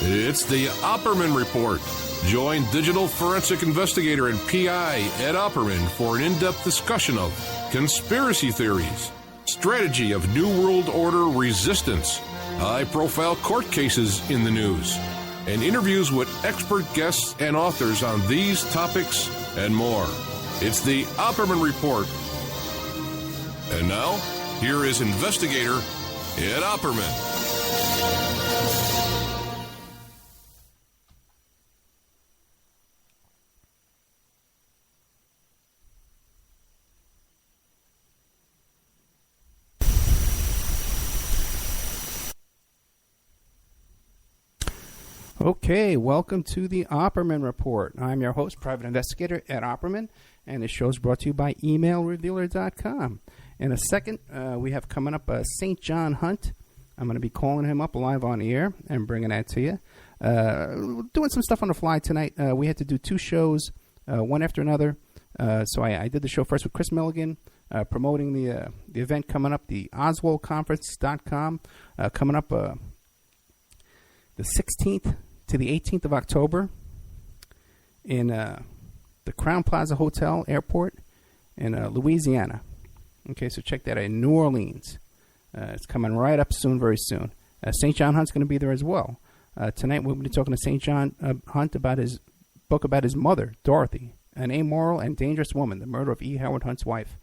It's the Opperman Report. Join digital forensic investigator and PI Ed Opperman for an in-depth discussion of conspiracy theories, strategy of New World Order resistance, high-profile court cases in the news, and interviews with expert guests and authors on these topics and more. It's the Opperman Report. And now, here is investigator Ed Opperman. Okay, welcome to the Opperman Report. I'm your host, private investigator Ed Opperman, and this show is brought to you by emailrevealer.com. In a second, we have coming up St. John Hunt. I'm going to be calling him up live on the air and bringing that to you. Doing some stuff on the fly tonight. We had to do two shows, one after another. So I did the show first with Chris Milligan, promoting the event coming up, the OswaldConference.com, coming up the 16th to the 18th of October in the Crown Plaza Hotel Airport in Louisiana. Okay, so check that out, in New Orleans. It's coming right up soon, very soon. St. John Hunt's going to be there as well. Tonight we'll be talking to St. John Hunt about his book about his mother, Dorothy, an amoral and dangerous woman, the murder of E. Howard Hunt's wife.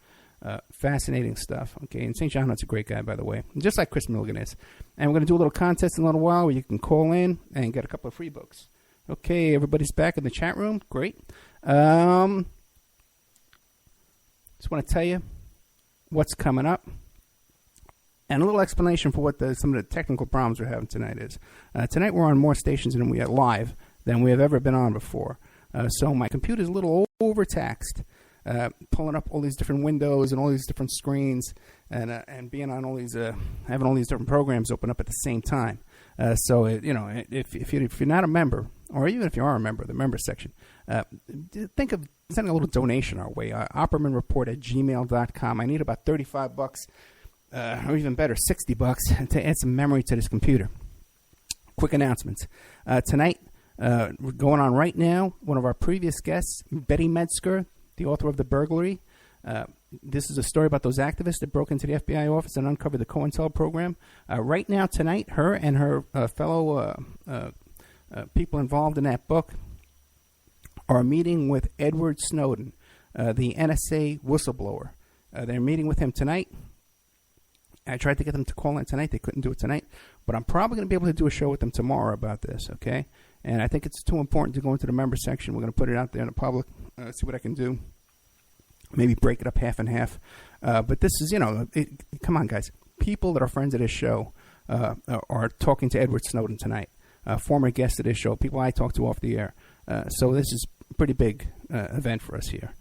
Fascinating stuff. Okay, and St. John Hunt's a great guy, by the way, just like Chris Milligan is. And we're going to do a little contest in a little while where you can call in and get a couple of free books. Okay, everybody's back in the chat room. Great. Just want to tell you what's coming up and a little explanation for what some of the technical problems we're having tonight is. Tonight we're on more stations than we are live than we have ever been on before. So my computer's a little overtaxed. Pulling up all these different windows and all these different screens and being on all these having all these different programs open up at the same time. So if you're not a member, or even if you are a member, the member section, think of sending a little donation our way. OppermanReport@gmail.com. I need about $35, or even better, $60 to add some memory to this computer. Quick announcements tonight. We're going on right now. One of our previous guests, Betty Metzger, the author of The Burglary. This is a story about those activists that broke into the FBI office and uncovered the COINTEL program. Right now, tonight, her and her fellow people involved in that book are meeting with Edward Snowden, the NSA whistleblower. They're meeting with him tonight. I tried to get them to call in tonight. They couldn't do it tonight. But I'm probably going to be able to do a show with them tomorrow about this, okay? And I think it's too important to go into the member section. We're going to put it out there in the public, see what I can do. Maybe break it up half and half. But this is, come on, guys. People that are friends of this show are talking to Edward Snowden tonight, former guest of this show, people I talk to off the air. So this is a pretty big event for us here.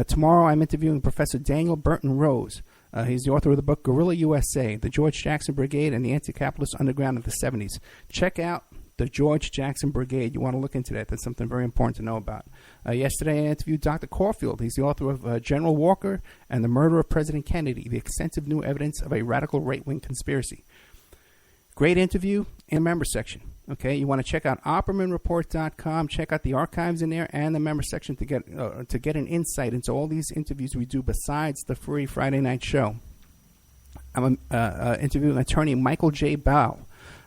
Tomorrow I'm interviewing Professor Daniel Burton Rose. He's the author of the book Guerrilla USA, the George Jackson Brigade and the Anti-Capitalist Underground of the 70s. Check out the George Jackson Brigade. You want to look into that. That's something very important to know about. Yesterday I interviewed Dr. Caulfield. He's the author of General Walker and the Murder of President Kennedy, the extensive new evidence of a radical right-wing conspiracy. Great interview in the member section. Okay, you want to check out OppermanReport.com. Check out the archives in there and the member section to get an insight into all these interviews we do besides the free Friday night show. I'm interviewing attorney Michael J. Bow,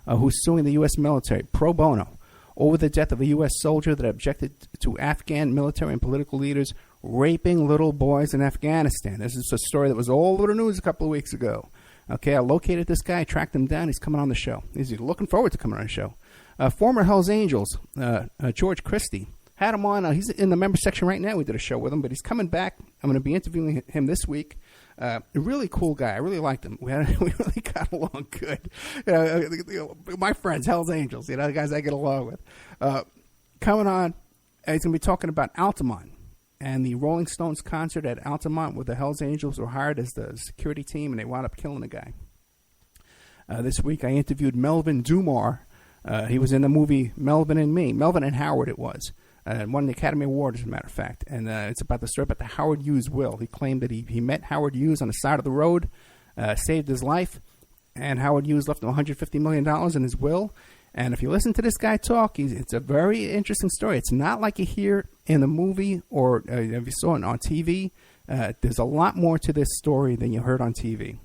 who's suing the U.S. military pro bono over the death of a U.S. soldier that objected to Afghan military and political leaders raping little boys in Afghanistan. This is a story that was all over the news a couple of weeks ago. Okay, I located this guy, tracked him down. He's coming on the show. He's looking forward to coming on the show. Former Hells Angels, George Christie, had him on. He's in the member section right now. We did a show with him, but he's coming back. I'm going to be interviewing him this week. A really cool guy. I really liked him. We really got along good. My friends, Hells Angels, the guys I get along with. Coming on, he's going to be talking about Altamont and the Rolling Stones concert at Altamont, where the Hells Angels were hired as the security team, and they wound up killing the guy. This week I interviewed Melvin Dumar. He was in the movie Melvin and Me. Melvin and Howard it was. Won the Academy Award, as a matter of fact. And it's about the story about the Howard Hughes will. He claimed that he met Howard Hughes on the side of the road, saved his life, and Howard Hughes left him $150 million in his will. And if you listen to this guy talk, it's a very interesting story. It's not like you hear in the movie or if you saw it on TV. There's a lot more to this story than you heard on TV.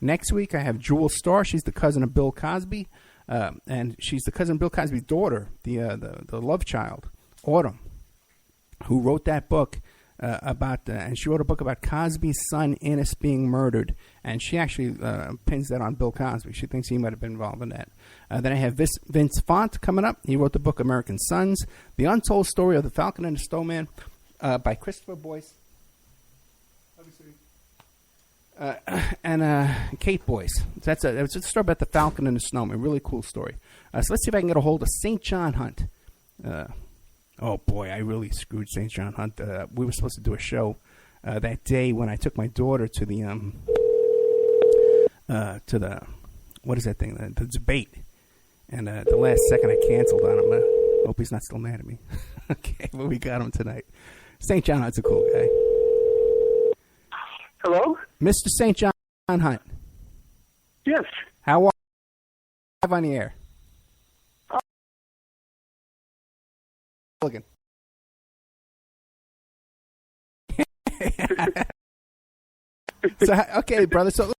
Next week, I have Jewel Starr. She's the cousin of Bill Cosby, and she's the cousin of Bill Cosby's daughter, the love child, Autumn, who wrote that book and she wrote a book about Cosby's son Ennis being murdered, and she actually pins that on Bill Cosby. She thinks he might have been involved in that. Then I have Vince Font coming up. He wrote the book American Sons, The Untold Story of the Falcon and the Snowman by Christopher Boyce. And Kate Boyce. That's a story about the Falcon and the Snowman. Really cool story. So let's see if I can get a hold of St. John Hunt. Oh boy, I really screwed St. John Hunt. We were supposed to do a show that day when I took my daughter to the what is that thing? The debate. And the last second I canceled on him. I hope he's not still mad at me. Okay, well we got him tonight. St. John Hunt's a cool guy. Hello? Mr. St. John Hunt. Yes. How are you? Live on the air. Looking. So, okay, brother. So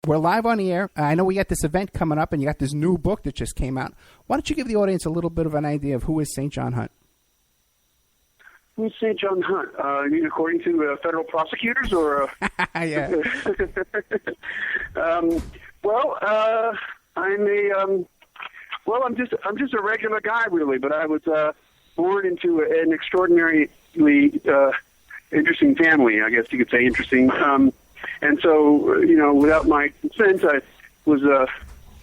we're live on the air. I know we got this event coming up, and you got this new book that just came out. Why don't you give the audience a little bit of an idea of who is St. John Hunt? Who's St. John Hunt? According to federal prosecutors, or? Yeah. I'm just a regular guy, really. But I was born into an extraordinarily interesting family. I guess you could say interesting. And so, without my consent, I was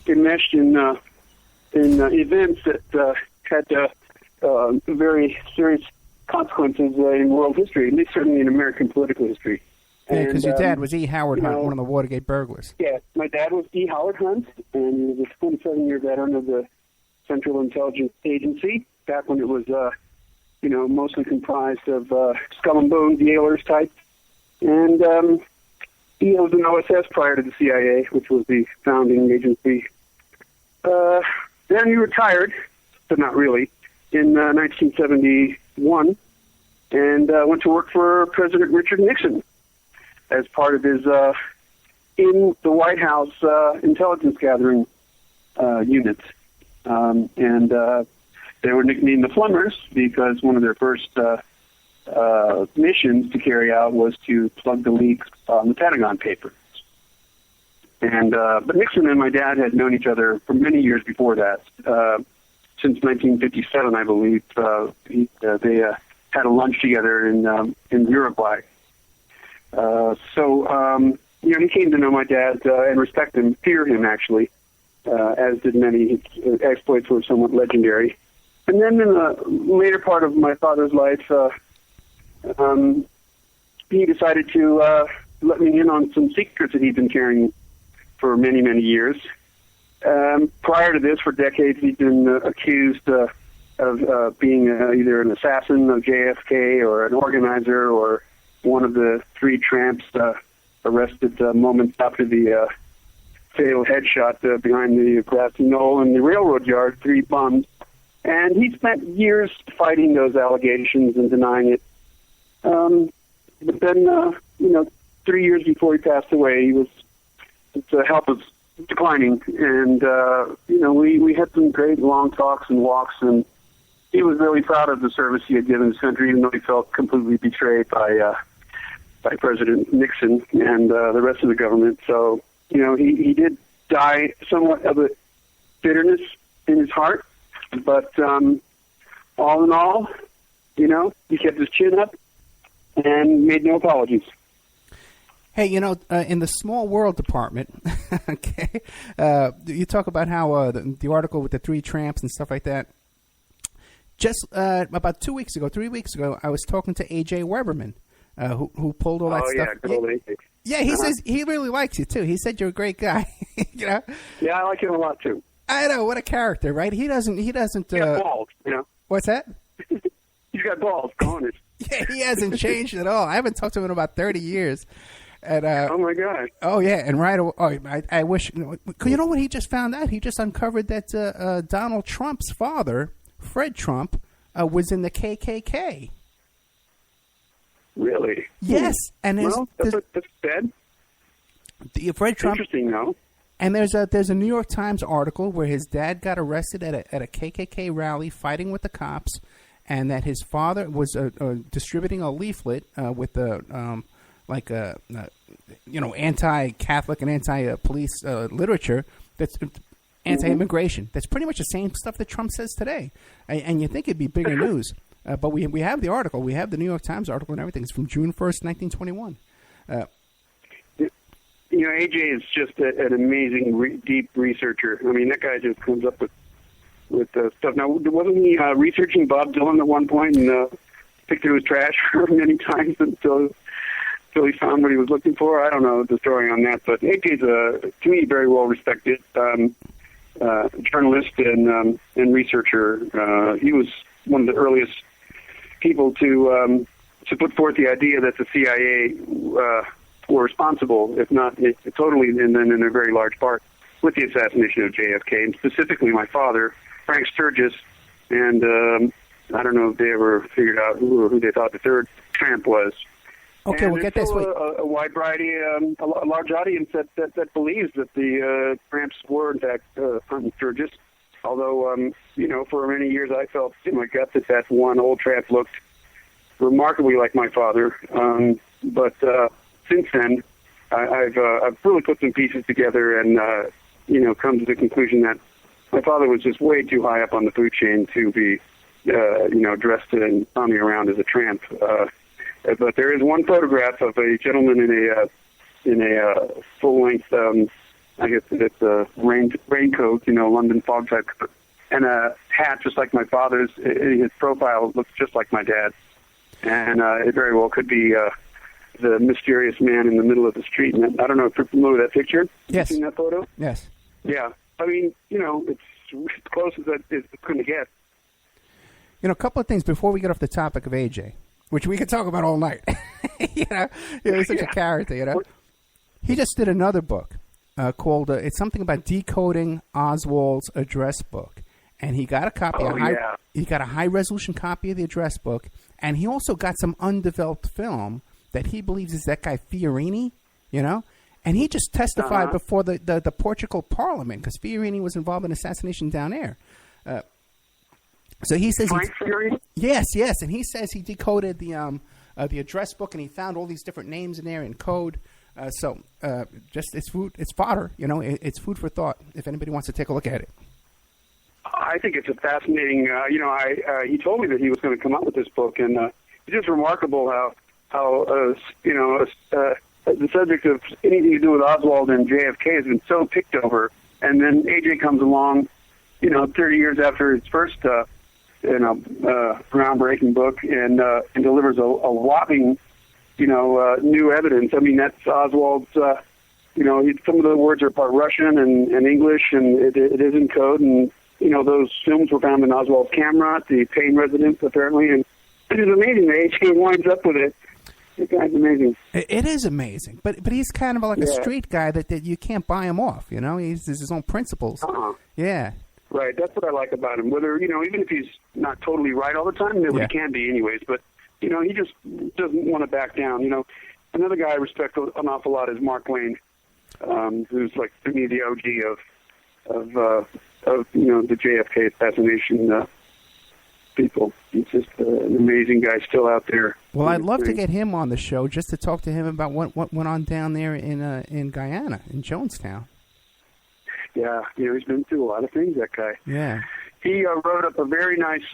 enmeshed in events that had very serious consequences in world history, at least certainly in American political history. Yeah, because your dad was E. Howard Hunt, one of the Watergate burglars. Yeah, my dad was E. Howard Hunt, and he was a 27-year veteran of the Central Intelligence Agency, back when it was, mostly comprised of skull and bones, Yailers type. And he was an OSS prior to the CIA, which was the founding agency. Then he retired, but not really, in 1971, and went to work for President Richard Nixon as part of his in the White House intelligence gathering unit. And they were nicknamed the Plumbers because one of their first missions to carry out was to plug the leaks on the Pentagon Papers. And but Nixon and my dad had known each other for many years before that. Since 1957, I believe, they had a lunch together in Uruguay. He came to know my dad and respect him, fear him actually, as did many. His exploits were somewhat legendary. And then in the later part of my father's life, he decided to let me in on some secrets that he'd been carrying for many, many years. Prior to this, for decades, he'd been accused of being either an assassin of JFK or an organizer or one of the three tramps arrested moments after the fatal headshot behind the grassy knoll in the railroad yard, 3 bums. And he spent years fighting those allegations and denying it. But then, 3 years before he passed away, his health was declining, and we had some great long talks and walks, and he was really proud of the service he had given his country, even though he felt completely betrayed by President Nixon and the rest of the government. So he did die somewhat of a bitterness in his heart, but all in all, he kept his chin up and made no apologies. Hey, in the small world department, okay, you talk about how the article with the 3 tramps and stuff like that. Just about 3 weeks ago, I was talking to A.J. Weberman, who pulled all that stuff. Oh, yeah, good old A.J. Yeah, he says he really likes you, too. He said you're a great guy, Yeah, I like him a lot, too. I know, what a character, right? He doesn't. He's got balls, What's that? He's got balls, honest. Yeah, he hasn't changed at all. I haven't talked to him in about 30 years. And, oh my God! Oh yeah, and right away, I wish you know what he just found out. He just uncovered that Donald Trump's father, Fred Trump, was in the KKK. Really? Yes, and that's bad. Fred Trump. Interesting, though. And there's a New York Times article where his dad got arrested at a KKK rally fighting with the cops, and that his father was distributing a leaflet with anti-Catholic and anti-police literature that's anti-immigration. That's pretty much the same stuff that Trump says today. And you think it'd be bigger news, but we have the article. We have the New York Times article and everything. It's from June 1st, 1921. AJ is just an amazing, deep researcher. I mean, that guy just comes up with stuff. Now, wasn't he researching Bob Dylan at one point and picked through his trash many times until he found what he was looking for? I don't know the story on that, but AJ's to me, very well-respected journalist and researcher. He was one of the earliest people to put forth the idea that the CIA were responsible, if not totally, and then in a very large part, with the assassination of JFK, and specifically my father, Frank Sturgis, and I don't know if they ever figured out who they thought the third tramp was. Okay, and we'll get this. A wide variety, a large audience that believes that the tramps were, in fact, Hunt and Sturgis. Although, for many years I felt in my gut that one old tramp looked remarkably like my father. But since then, I've really put some pieces together and, come to the conclusion that my father was just way too high up on the food chain to be, dressed and roaming around as a tramp. But there is one photograph of a gentleman in a full-length, I guess it's a raincoat, London fog type, and a hat just like my father's. His profile looks just like my dad, and it very well could be the mysterious man in the middle of the street. And I don't know if you're familiar with that picture. Yes. You seen that photo? Yes. Yeah. I mean, it's as close as it's going to get. A couple of things before we get off the topic of AJ, which we could talk about all night. He's such a character, He just did another book called, it's something about decoding Oswald's address book. And he got a copy, he got a high-resolution copy of the address book, and he also got some undeveloped film that he believes is that guy Fiorini, and he just testified before the Portugal Parliament because Fiorini was involved in assassination down there. So he says, yes, and he says he decoded the address book and he found all these different names in there in code. Just it's food, it's fodder, it's food for thought if anybody wants to take a look at it. I think it's a fascinating. He told me that he was going to come out with this book, and it's just remarkable how the subject of anything to do with Oswald and JFK has been so picked over, and then AJ comes along, 30 years after his first, groundbreaking book, and delivers a whopping, new evidence. I mean, that's Oswald's. Some of the words are part Russian and English, and it is in code, and those films were found in Oswald's camera at the Payne residence, apparently, and it is amazing that AJ winds up with it. That guy's amazing. It is amazing, but he's kind of like a street guy that you can't buy him off. He's his own principles. Yeah. Right, that's what I like about him. Whether, even if he's not totally right all the time, he can be anyways, but, he just doesn't want to back down. Another guy I respect an awful lot is Mark Twain, who's like, to me, the OG of the JFK assassination people. He's just an amazing guy still out there. Well, I'd love to get him on the show just to talk to him about what went on down there in Guyana, in Jonestown. Yeah, he's been through a lot of things, that guy. Yeah. He wrote up a very nice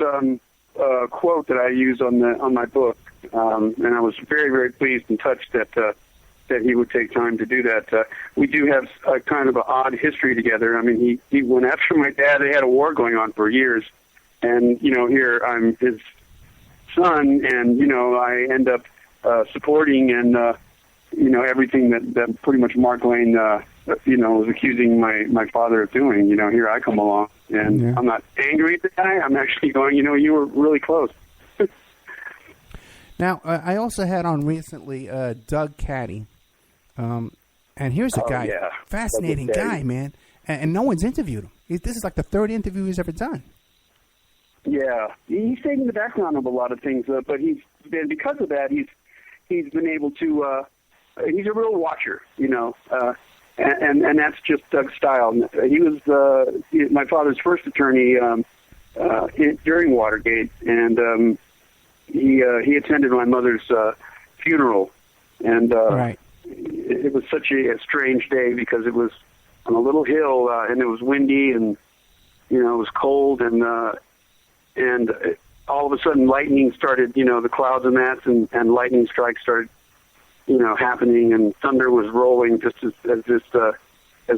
quote that I use on my book, and I was very, very pleased and touched that he would take time to do that. We do have a kind of an odd history together. I mean, he went after my dad. They had a war going on for years, and here I'm his son, and I end up supporting and everything that pretty much Mark Twain was accusing my father of doing. Here I come along, and I'm not angry at the guy. I'm actually going, you were really close. Now, I also had on recently Doug Caddy, And here's a guy, fascinating guy, man, and no one's interviewed him. This is like the third interview he's ever done. Yeah, he stayed in the background of a lot of things, but because of that, he's been able to. He's a real watcher, and that's just Doug's style. He was my father's first attorney during Watergate, and he attended my mother's funeral, and right. It was such a strange day because it was on a little hill, and it was windy, and it was cold, and all of a sudden lightning started, the clouds and that, and lightning strikes started, happening, and thunder was rolling just as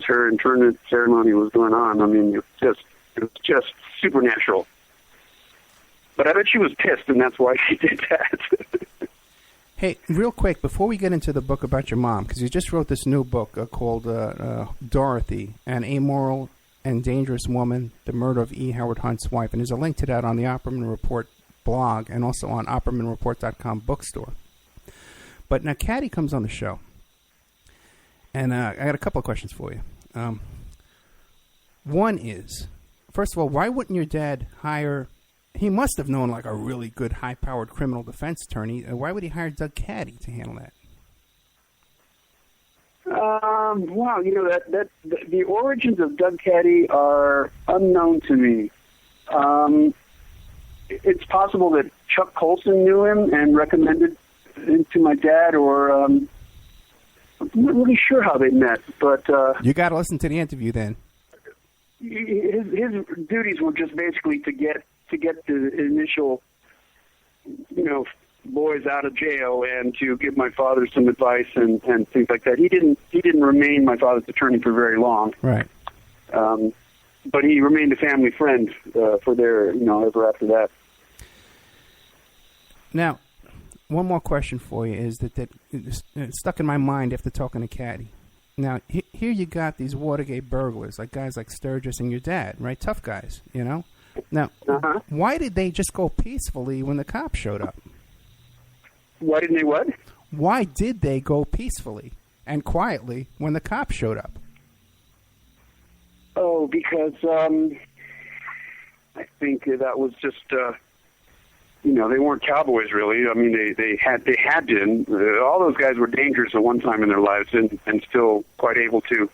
her internment ceremony was going on. I mean, it was just supernatural. But I bet she was pissed, and that's why she did that. Hey, real quick, before we get into the book about your mom, because you just wrote this new book called Dorothy, an Amoral and Dangerous Woman, the Murder of E. Howard Hunt's Wife. And there's a link to that on the Opperman Report blog and also on OppermanReport.com bookstore. But now Caddy comes on the show, and I got a couple of questions for you. One is, first of all, why wouldn't your dad hire... He must have known like a really good high-powered criminal defense attorney. Why would he hire Doug Caddy to handle that? Wow, the origins of Doug Caddy are unknown to me. It's possible that Chuck Colson knew him and recommended him to my dad, or I'm not really sure how they met. But you got to listen to the interview then. His duties were just basically to get the initial, boys out of jail and to give my father some advice and things like that. He didn't remain my father's attorney for very long. Right. But he remained a family friend for ever after that. Now, one more question for you is that it's stuck in my mind after talking to Caddy. Now, here you got these Watergate burglars, like guys like Sturgis and your dad, right? Tough guys, Now, why did they just go peacefully when the cops showed up? Why didn't they what? Why did they go peacefully and quietly when the cops showed up? Oh, because I think that was just, they weren't cowboys really. I mean, they had been. All those guys were dangerous at one time in their lives and still quite able to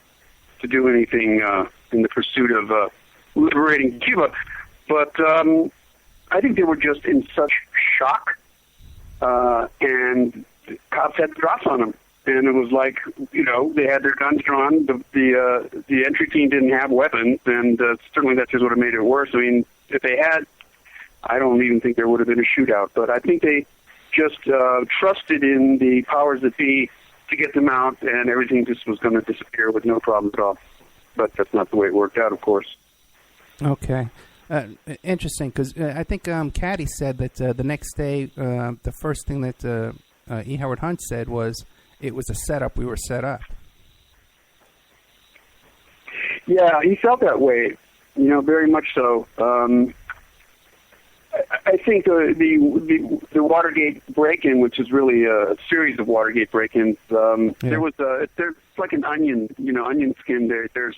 do anything in the pursuit of liberating Cuba. But I think they were just in such shock, and the cops had drops on them. And it was like, they had their guns drawn. The entry team didn't have weapons, and certainly that just would have made it worse. I mean, if they had, I don't even think there would have been a shootout. But I think they just trusted in the powers that be to get them out, and everything just was going to disappear with no problems at all. But that's not the way it worked out, of course. Okay. Interesting, because I think Caddy said that the next day, the first thing that E. Howard Hunt said was, it was a setup, we were set up. Yeah, he felt that way, very much so. I think the Watergate break-in, which is really a series of Watergate break-ins, there's like an onion skin there. There's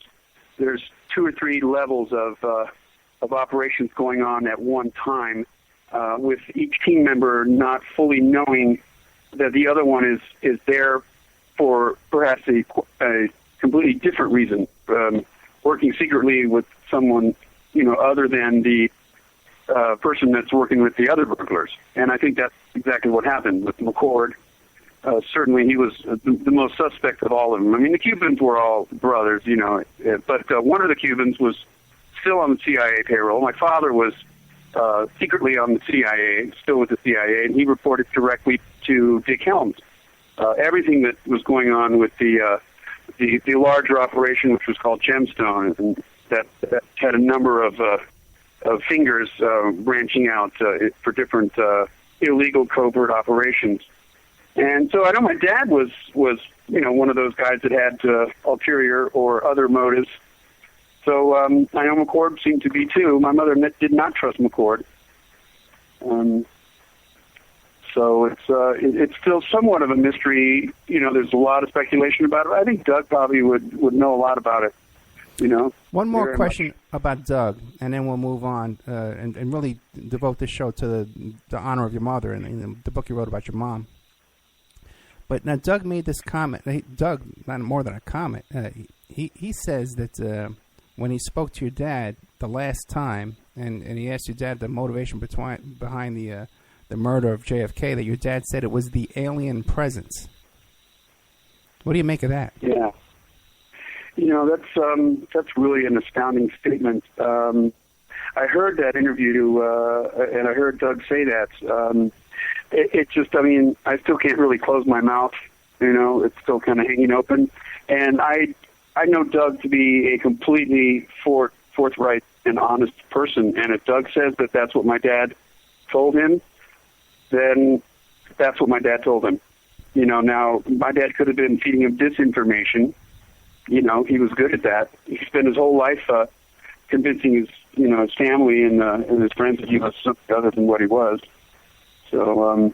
2 or 3 levels of operations going on at one time, with each team member not fully knowing that the other one is there for perhaps a completely different reason, working secretly with someone, other than the person that's working with the other burglars. And I think that's exactly what happened with McCord. Certainly he was the most suspect of all of them. I mean, the Cubans were all brothers, but one of the Cubans was still on the CIA payroll. My father was secretly on the CIA, still with the CIA, and he reported directly to Dick Helms. Everything that was going on with the larger operation, which was called Gemstone, and that had a number of fingers branching out for different illegal covert operations. And so I know my dad was one of those guys that had ulterior or other motives. So I know McCord seemed to be too. My mother did not trust McCord. So it's still somewhat of a mystery. There's a lot of speculation about it. I think Doug probably would know a lot about it. One more question about Doug, and then we'll move on and really devote this show to the honor of your mother and the book you wrote about your mom. But now Doug made this comment. Doug, not more than a comment. He says that when he spoke to your dad the last time, and he asked your dad the motivation behind the murder of JFK, that your dad said it was the alien presence. What do you make of that? Yeah. That's really an astounding statement. I heard that interview, and I heard Doug say that. It just, I still can't really close my mouth. It's still kind of hanging open. And I know Doug to be a completely forthright and honest person. And if Doug says that that's what my dad told him, then that's what my dad told him. Now, my dad could have been feeding him disinformation. He was good at that. He spent his whole life convincing his family and his friends that he was something other than what he was. So,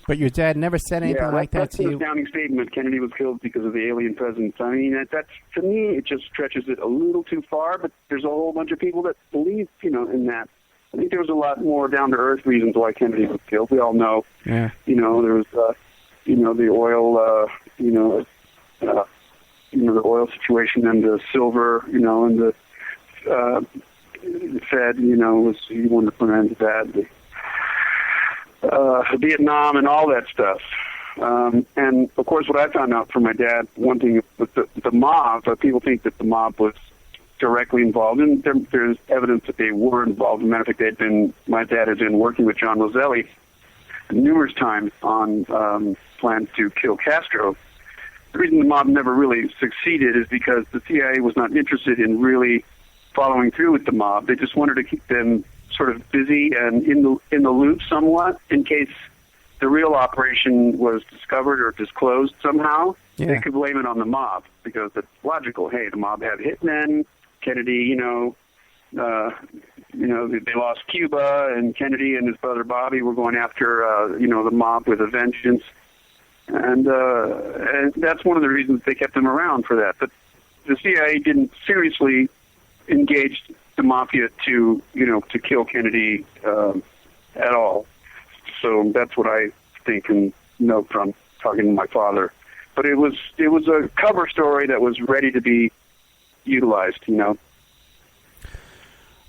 but your dad never said anything like that to you? That's an astounding statement. Kennedy was killed because of the alien presence. That's, to me, it just stretches it a little too far, but there's a whole bunch of people that believe, in that. I think there was a lot more down-to-earth reasons why Kennedy was killed. We all know. Yeah. There was, the oil, the oil situation and the silver, and the Fed, he wanted to put an end to that. Vietnam and all that stuff. And, of course, what I found out from my dad, one thing with the mob, people think that the mob was directly involved, and there's evidence that they were involved. As a matter of fact, my dad had been working with John Roselli numerous times on plans to kill Castro. The reason the mob never really succeeded is because the CIA was not interested in really following through with the mob. They just wanted to keep them sort of busy and in the loop somewhat in case the real operation was discovered or disclosed somehow. Yeah. They could blame it on the mob because it's logical. Hey, the mob had hitmen. Kennedy, they lost Cuba, and Kennedy and his brother Bobby were going after, the mob with a vengeance. And that's one of the reasons they kept them around for that. But the CIA didn't seriously engage the mafia to kill Kennedy at all. So that's what I think and know from talking to my father. But it was a cover story that was ready to be utilized,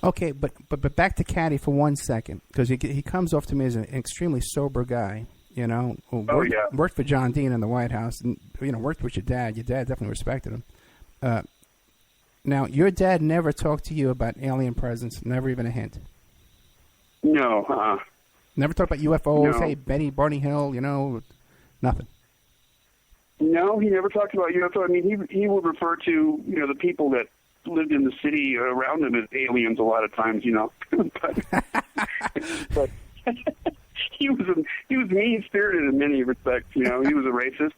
Okay, but back to Caddy for 1 second, because he comes off to me as an extremely sober guy. Worked for John Dean in the White House, and worked with your dad. Your dad definitely respected him. Now, your dad never talked to you about alien presence, never even a hint. No. Never talked about UFOs. No. Hey, Barney Hill. Nothing. No, he never talked about UFO. He would refer to the people that lived in the city around him as aliens a lot of times. but he was mean-spirited in many respects. He was a racist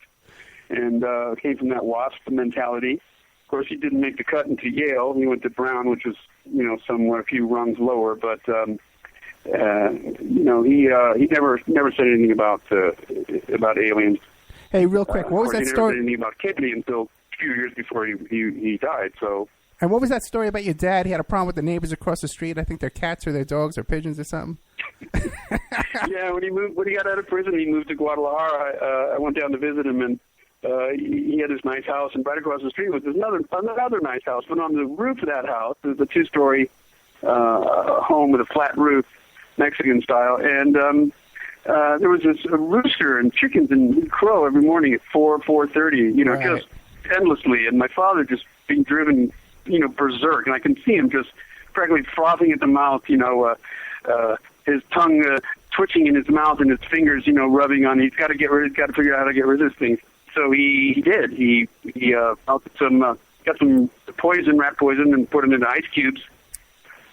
and came from that WASP mentality. Of course, he didn't make the cut into Yale. He went to Brown, which was somewhat a few rungs lower. But he never said anything about aliens. Hey, real quick, what was that story? He never said anything about Kennedy until a few years before he died. So. And what was that story about your dad? He had a problem with the neighbors across the street. I think they're cats or their dogs or pigeons or something. Yeah, when he got out of prison, he moved to Guadalajara. I went down to visit him, and he had this nice house, and right across the street was another nice house. But on the roof of that house, there's a 2-story home with a flat roof, Mexican style, and there was this rooster and chickens and crow every morning at 4:30. Right. Just endlessly, and my father just being driven, berserk, and I can see him just practically frothing at the mouth, his tongue twitching in his mouth and his fingers, rubbing on. He's got to figure out how to get rid of this thing. So he did. He melted got some rat poison, and put them into ice cubes,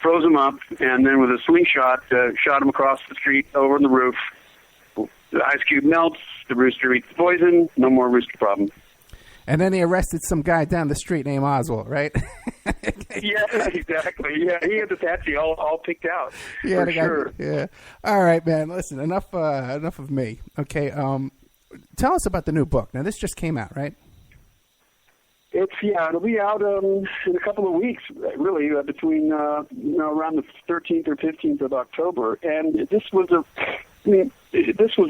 froze them up, and then with a slingshot, shot him across the street over on the roof. The ice cube melts, the rooster eats the poison, no more rooster problem. And then they arrested some guy down the street named Oswald, right? Yeah, exactly. Yeah, he had the tattoo all picked out. Yeah, for sure. Yeah. All right, man. Listen, enough of me. Okay. Tell us about the new book. Now, this just came out, right? It'll be out in a couple of weeks, really, between around the 13th or 15th of October. And this was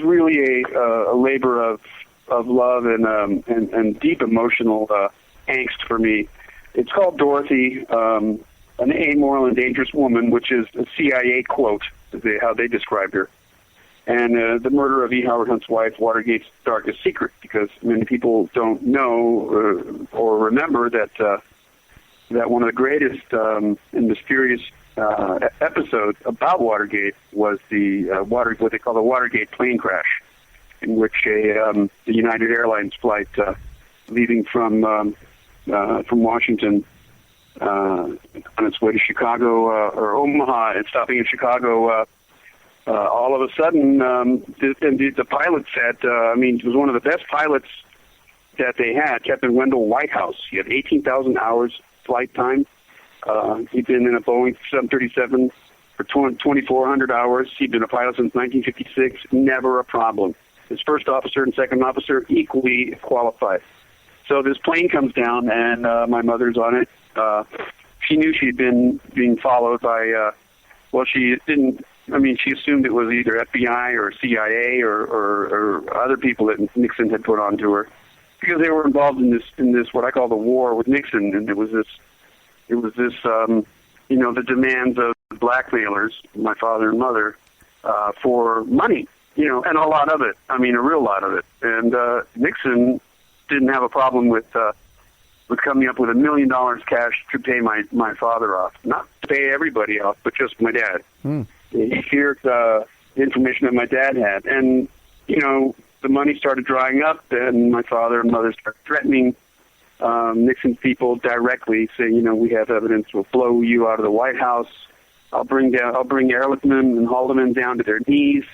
really a labor of love and deep emotional angst for me. It's called Dorothy, an Amoral and Dangerous Woman, which is a CIA quote, how they described her. And the murder of E. Howard Hunt's wife, Watergate's darkest secret, because many people don't know or remember that one of the greatest and mysterious episodes about Watergate was what they call the Watergate plane crash, in which the United Airlines flight leaving from Washington on its way to Chicago or Omaha and stopping in Chicago. All of a sudden, the pilot said, it was one of the best pilots that they had, Captain Wendell Whitehouse. He had 18,000 hours flight time. He'd been in a Boeing 737 for 2,400 hours. He'd been a pilot since 1956. Never a problem. His first officer and second officer equally qualified. So this plane comes down, and my mother's on it. She knew she'd been being followed by, she didn't. She assumed it was either FBI or CIA or other people that Nixon had put onto her, because they were involved in this what I call the war with Nixon, and it was this the demands of blackmailers, my father and mother, for money, and a lot of it. A real lot of it. And Nixon didn't have a problem with coming up with $1 million cash to pay my father off, not to pay everybody off, but just my dad. He feared the information that my dad had. And, the money started drying up, and my father and mother started threatening Nixon's people directly, saying, we have evidence, we'll blow you out of the White House. I'll bring Ehrlichman and Haldeman down to their knees.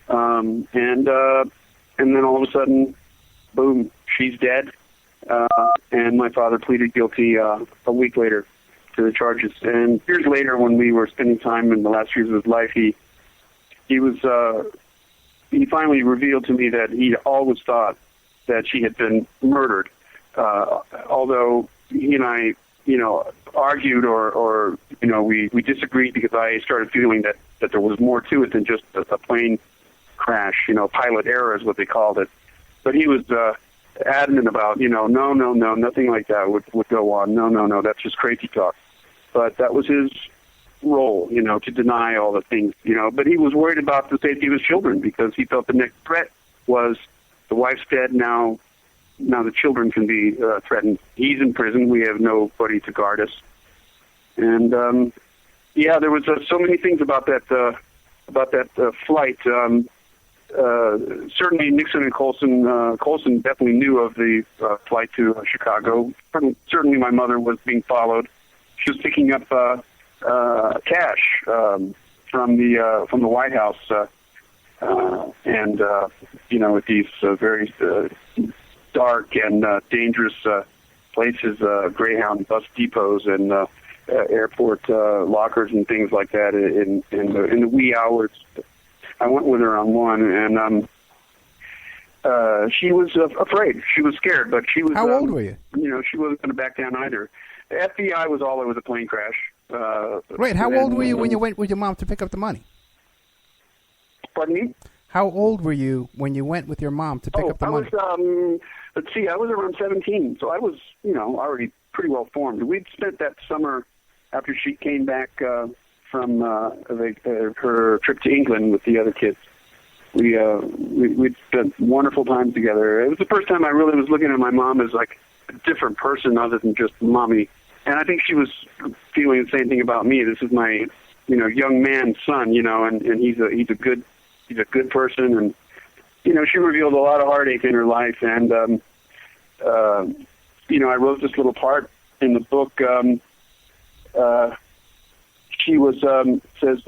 And then all of a sudden, boom, she's dead. And my father pleaded guilty a week later to the charges. And years later, when we were spending time in the last years of his life, he finally revealed to me that he always thought that she had been murdered. Although he and I, argued or we disagreed, because I started feeling that there was more to it than just a plane crash, pilot error is what they called it. But he was adamant about, no, nothing like that would go on. No, that's just crazy talk. But that was his role, to deny all the things, But he was worried about the safety of his children, because he felt the next threat was the wife's dead, now the children can be threatened. He's in prison. We have nobody to guard us. And, there was so many things about that flight. Certainly Nixon and Colson definitely knew of the flight to Chicago. Certainly my mother was being followed. She was picking up cash from the White House, with these very dark and dangerous places, Greyhound bus depots and airport lockers and things like that in the wee hours. I went with her on one, and she was afraid. She was scared, but she was. How old were you? She wasn't going to back down either. The FBI was all over the plane crash. Right. How old were you when you went with your mom to pick up the money? Pardon me? How old were you when you went with your mom to pick up the money? I was around 17, so I was, already pretty well formed. We'd spent that summer after she came back from her trip to England with the other kids. We'd spent wonderful time together. It was the first time I really was looking at my mom as like a different person other than just mommy. And I think she was feeling the same thing about me. This is my, young man son, and he's a good person. And, she revealed a lot of heartache in her life. And, I wrote this little part in the book. She says,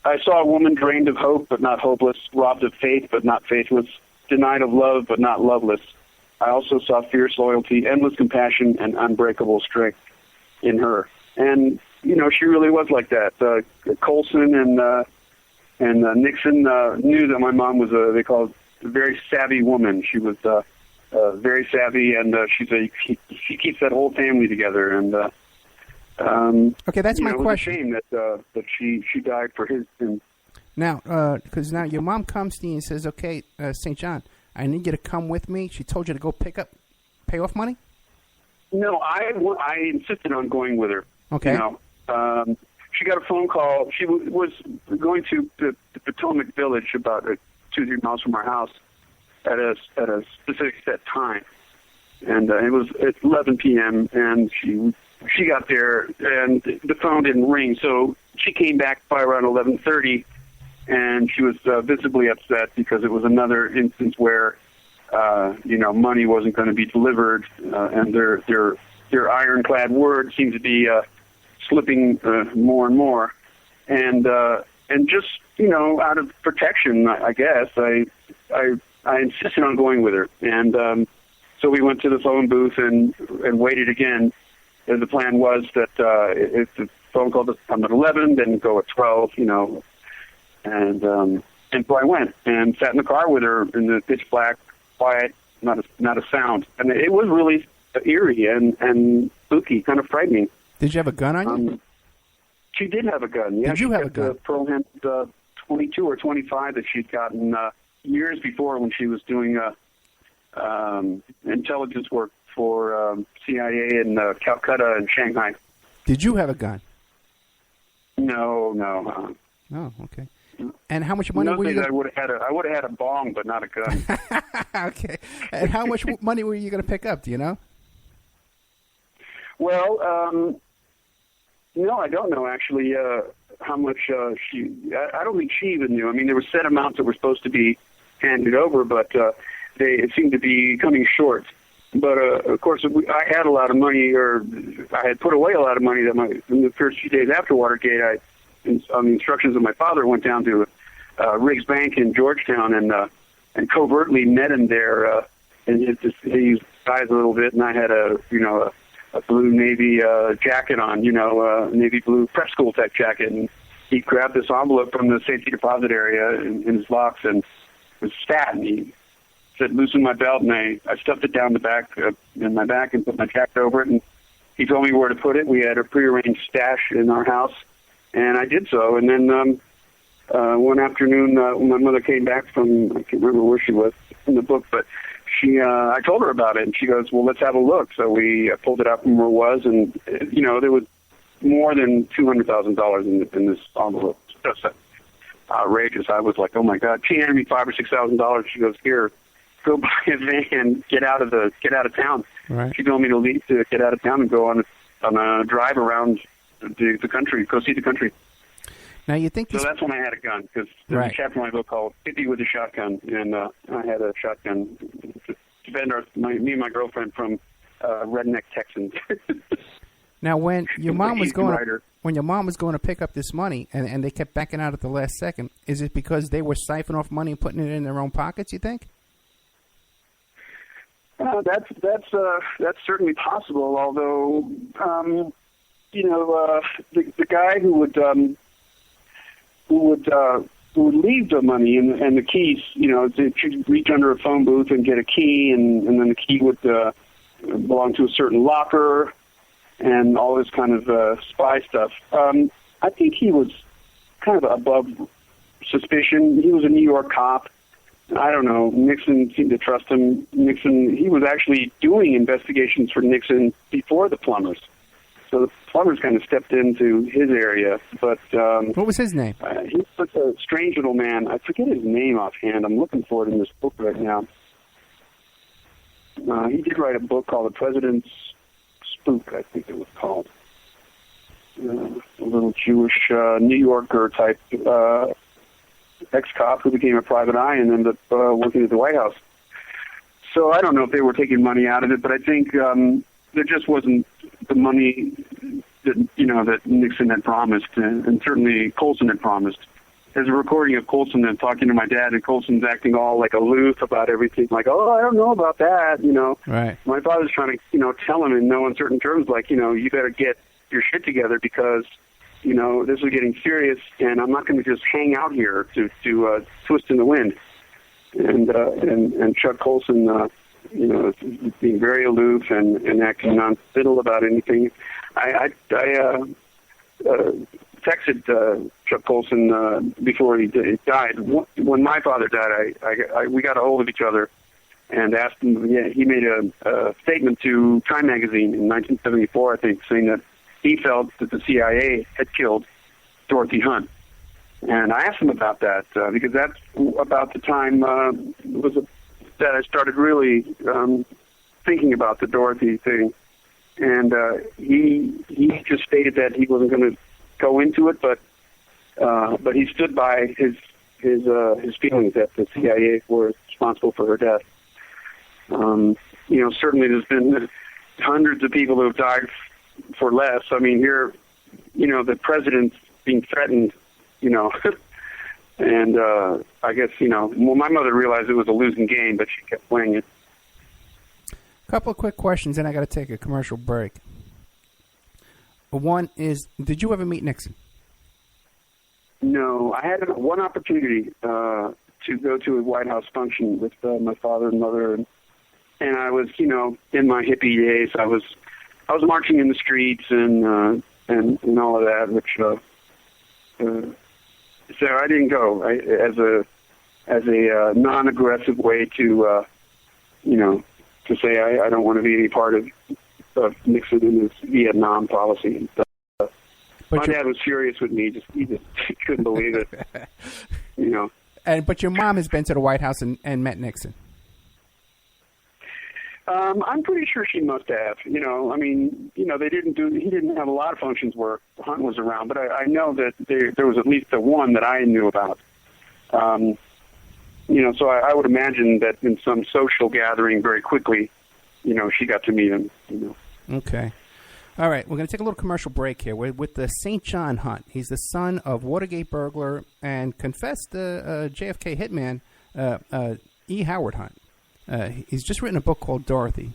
I saw a woman drained of hope but not hopeless, robbed of faith but not faithless, denied of love but not loveless. I also saw fierce loyalty, endless compassion, and unbreakable strength in her. And, she really was like that. Colson and Nixon knew that my mom was they call it a very savvy woman. She was very savvy, and she keeps that whole family together. And okay, that's my question. It was a shame that she died for his sins. Now, because now your mom comes to you and says, "Okay, St. John, I need you to come with me." She told you to go pay off money. No, I insisted on going with her. Okay. She got a phone call. She was going to the Potomac Village, about 2-3 miles from our house, at a specific set time, and it was at 11 p.m. And she got there, and the phone didn't ring. So she came back by around 11:30, and she was visibly upset because it was another instance where money wasn't going to be delivered, and their ironclad word seemed to be slipping more and more, and just out of protection, I guess I insisted on going with her, and so we went to the phone booth and waited again. And the plan was that if the phone call would come at 11, then go at 12, and so I went and sat in the car with her in the pitch black, quiet, not a sound, and it was really eerie and spooky, kind of frightening. Did you have a gun on you? She did have a gun. Yeah, did you have a gun? The Pearl Hand 22 or 25 that she'd gotten years before when she was doing intelligence work for CIA in Calcutta and Shanghai. Did you have a gun? No. Oh, okay. And how much money were you? I would have had a bong, but not a gun. Okay. And how much money were you going to pick up? Do you know? Well, no, I don't know actually how much she. I don't think she even knew. I mean, there were set amounts that were supposed to be handed over, but it seemed to be coming short. But of course, I had a lot of money, or I had put away a lot of money that in the first few days after Watergate, on the instructions of my father, went down to Riggs Bank in Georgetown and covertly met him there. And he sized a little bit, and I had a blue navy jacket on, navy blue prep school type jacket, and he grabbed this envelope from the safety deposit area in his box, and it was fat, and he said, "Loosen my belt," and I stuffed it down the back in my back and put my jacket over it, and he told me where to put it. We had a prearranged stash in our house, and I did so. And then one afternoon, when my mother came back from, I can't remember where she was in the book, but I told her about it, and she goes, "Well, let's have a look." So we pulled it out from where it was, and there was more than $200,000 in this envelope. Just outrageous. I was like, "Oh my God!" She handed me $5,000 or $6,000. She goes, "Here, go buy a van, get out of town." Right. She told me to leave to get out of town and go on a drive around the country, go see the country. Now you think so that's when I had a gun, because there's a chapter in my book called "Hippie with a Shotgun," and I had a shotgun to defend me and my girlfriend from redneck Texans. Now, when your mom was going to pick up this money, and they kept backing out at the last second, is it because they were siphoning off money and putting it in their own pockets, you think? That's certainly possible. Although, the guy who would leave the money and the keys, to reach under a phone booth and get a key, and then the key would belong to a certain locker, and all this kind of spy stuff. I think he was kind of above suspicion. He was a New York cop. I don't know. Nixon seemed to trust him. He was actually doing investigations for Nixon before the plumbers. So the plumbers kind of stepped into his area. But what was his name? He was such a strange little man. I forget his name offhand. I'm looking for it in this book right now. He did write a book called The President's Spook, I think it was called. A little Jewish New Yorker type ex-cop who became a private eye and ended up working at the White House. So I don't know if they were taking money out of it, but I think there just wasn't the money that Nixon had promised, and certainly Colson had promised. there's a recording of Colson and talking to my dad, and Colson's acting all like aloof about everything, like, oh, I don't know about that, you know. Right. My father's trying to, you know, tell him in no uncertain terms, like, you know, you better get your shit together because, you know, this is getting serious, and I'm not going to just hang out here to twist in the wind. And Chuck Colson, you know, being very aloof and acting non-fiddle about anything. I texted Chuck Colson before he died. When my father died, we got a hold of each other and asked him. Yeah, he made a statement to Time magazine in 1974, I think, saying that he felt that the CIA had killed Dorothy Hunt. And I asked him about that because that's about the time that I started really thinking about the Dorothy thing. And he just stated that he wasn't going to go into it, but he stood by his feelings that the CIA were responsible for her death. You know, certainly there's been hundreds of people who have died for less. I mean, here, you know, the president's being threatened, you know, and I guess, you know, well, my mother realized it was a losing game, but she kept playing it. Couple of quick questions, and I got to take a commercial break. One is, did you ever meet Nixon? No, I had one opportunity to go to a White House function with my father and mother, and I was, you know, in my hippie days. I was marching in the streets and all of that, which so I didn't go as a non-aggressive way to you know, to say I don't want to be any part of Nixon and his Vietnam policy. My dad was furious with me. He just couldn't believe it. You know. But your mom has been to the White House and met Nixon. I'm pretty sure she must have. You know, I mean, you know, he didn't have a lot of functions where Hunt was around, but I know that there was at least the one that I knew about. You know, so I would imagine that in some social gathering very quickly, you know, she got to meet him, you know. Okay. All right, we're going to take a little commercial break here. We're with the St. John Hunt. He's the son of Watergate burglar and confessed JFK hitman E. Howard Hunt. He's just written a book called Dorothy,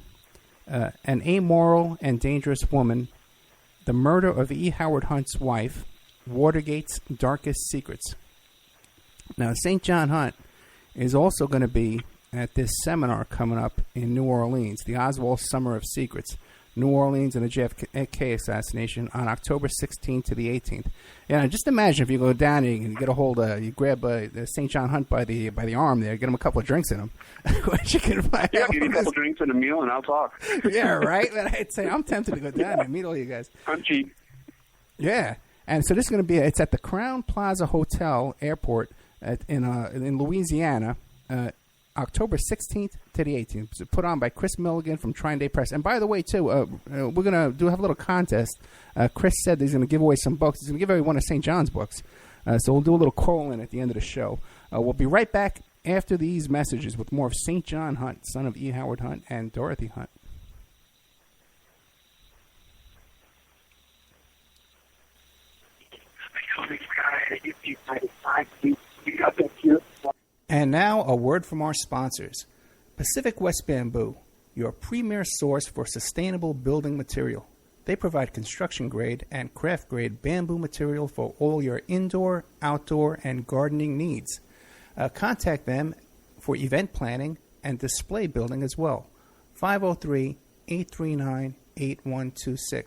An Amoral and Dangerous Woman, The Murder of E. Howard Hunt's Wife, Watergate's Darkest Secrets. Now, St. John Hunt is also going to be at this seminar coming up in New Orleans, the Oswald Summer of Secrets, New Orleans and the JFK assassination on October 16th to the 18th. Yeah, just imagine if you go down and you get a hold of, you grab St. John Hunt by the arm there, get him a couple of drinks in him. You can find give me a couple of drinks and a meal and I'll talk. Yeah, right? I'd say I'm tempted to go down and meet all you guys. I'm cheap. Yeah, and so this is going to be, it's at the Crown Plaza Hotel Airport in Louisiana, October 16th to the 18th. It's put on by Chris Milligan from Trine Day Press. And by the way, too, we're going to have a little contest. Chris said that he's going to give away some books. He's going to give away one of St. John's books. So we'll do a little call-in at the end of the show. We'll be right back after these messages with more of St. John Hunt, son of E. Howard Hunt and Dorothy Hunt. And now, a word from our sponsors. Pacific West Bamboo, your premier source for sustainable building material. They provide construction-grade and craft-grade bamboo material for all your indoor, outdoor, and gardening needs. Contact them for event planning and display building as well. 503-839-8126.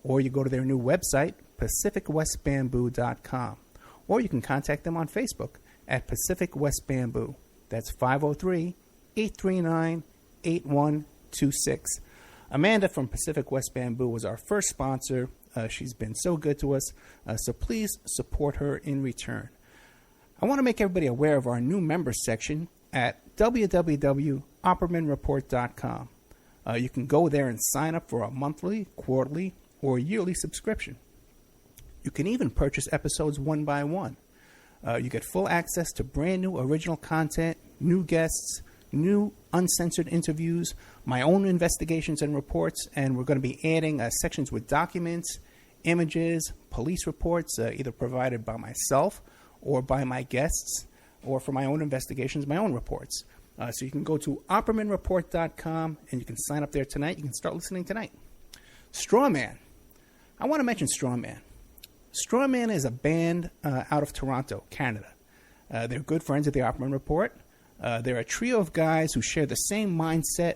Or you go to their new website, pacificwestbamboo.com. Or you can contact them on Facebook at Pacific West Bamboo. That's 503-839-8126. Amanda from Pacific West Bamboo was our first sponsor. She's been so good to us, so please support her in return. I want to make everybody aware of our new members section at www.oppermanreport.com. You can go there and sign up for a monthly, quarterly, or yearly subscription. You can even purchase episodes one by one. You get full access to brand new original content, new guests, new uncensored interviews, my own investigations and reports, and we're going to be adding sections with documents, images, police reports, either provided by myself or by my guests, or for my own investigations, my own reports. So you can go to oppermanreport.com, and you can sign up there tonight. You can start listening tonight. Strawman. I want to mention Strawman. Strawman is a band out of Toronto, Canada. They're good friends of the Opperman Report. They're a trio of guys who share the same mindset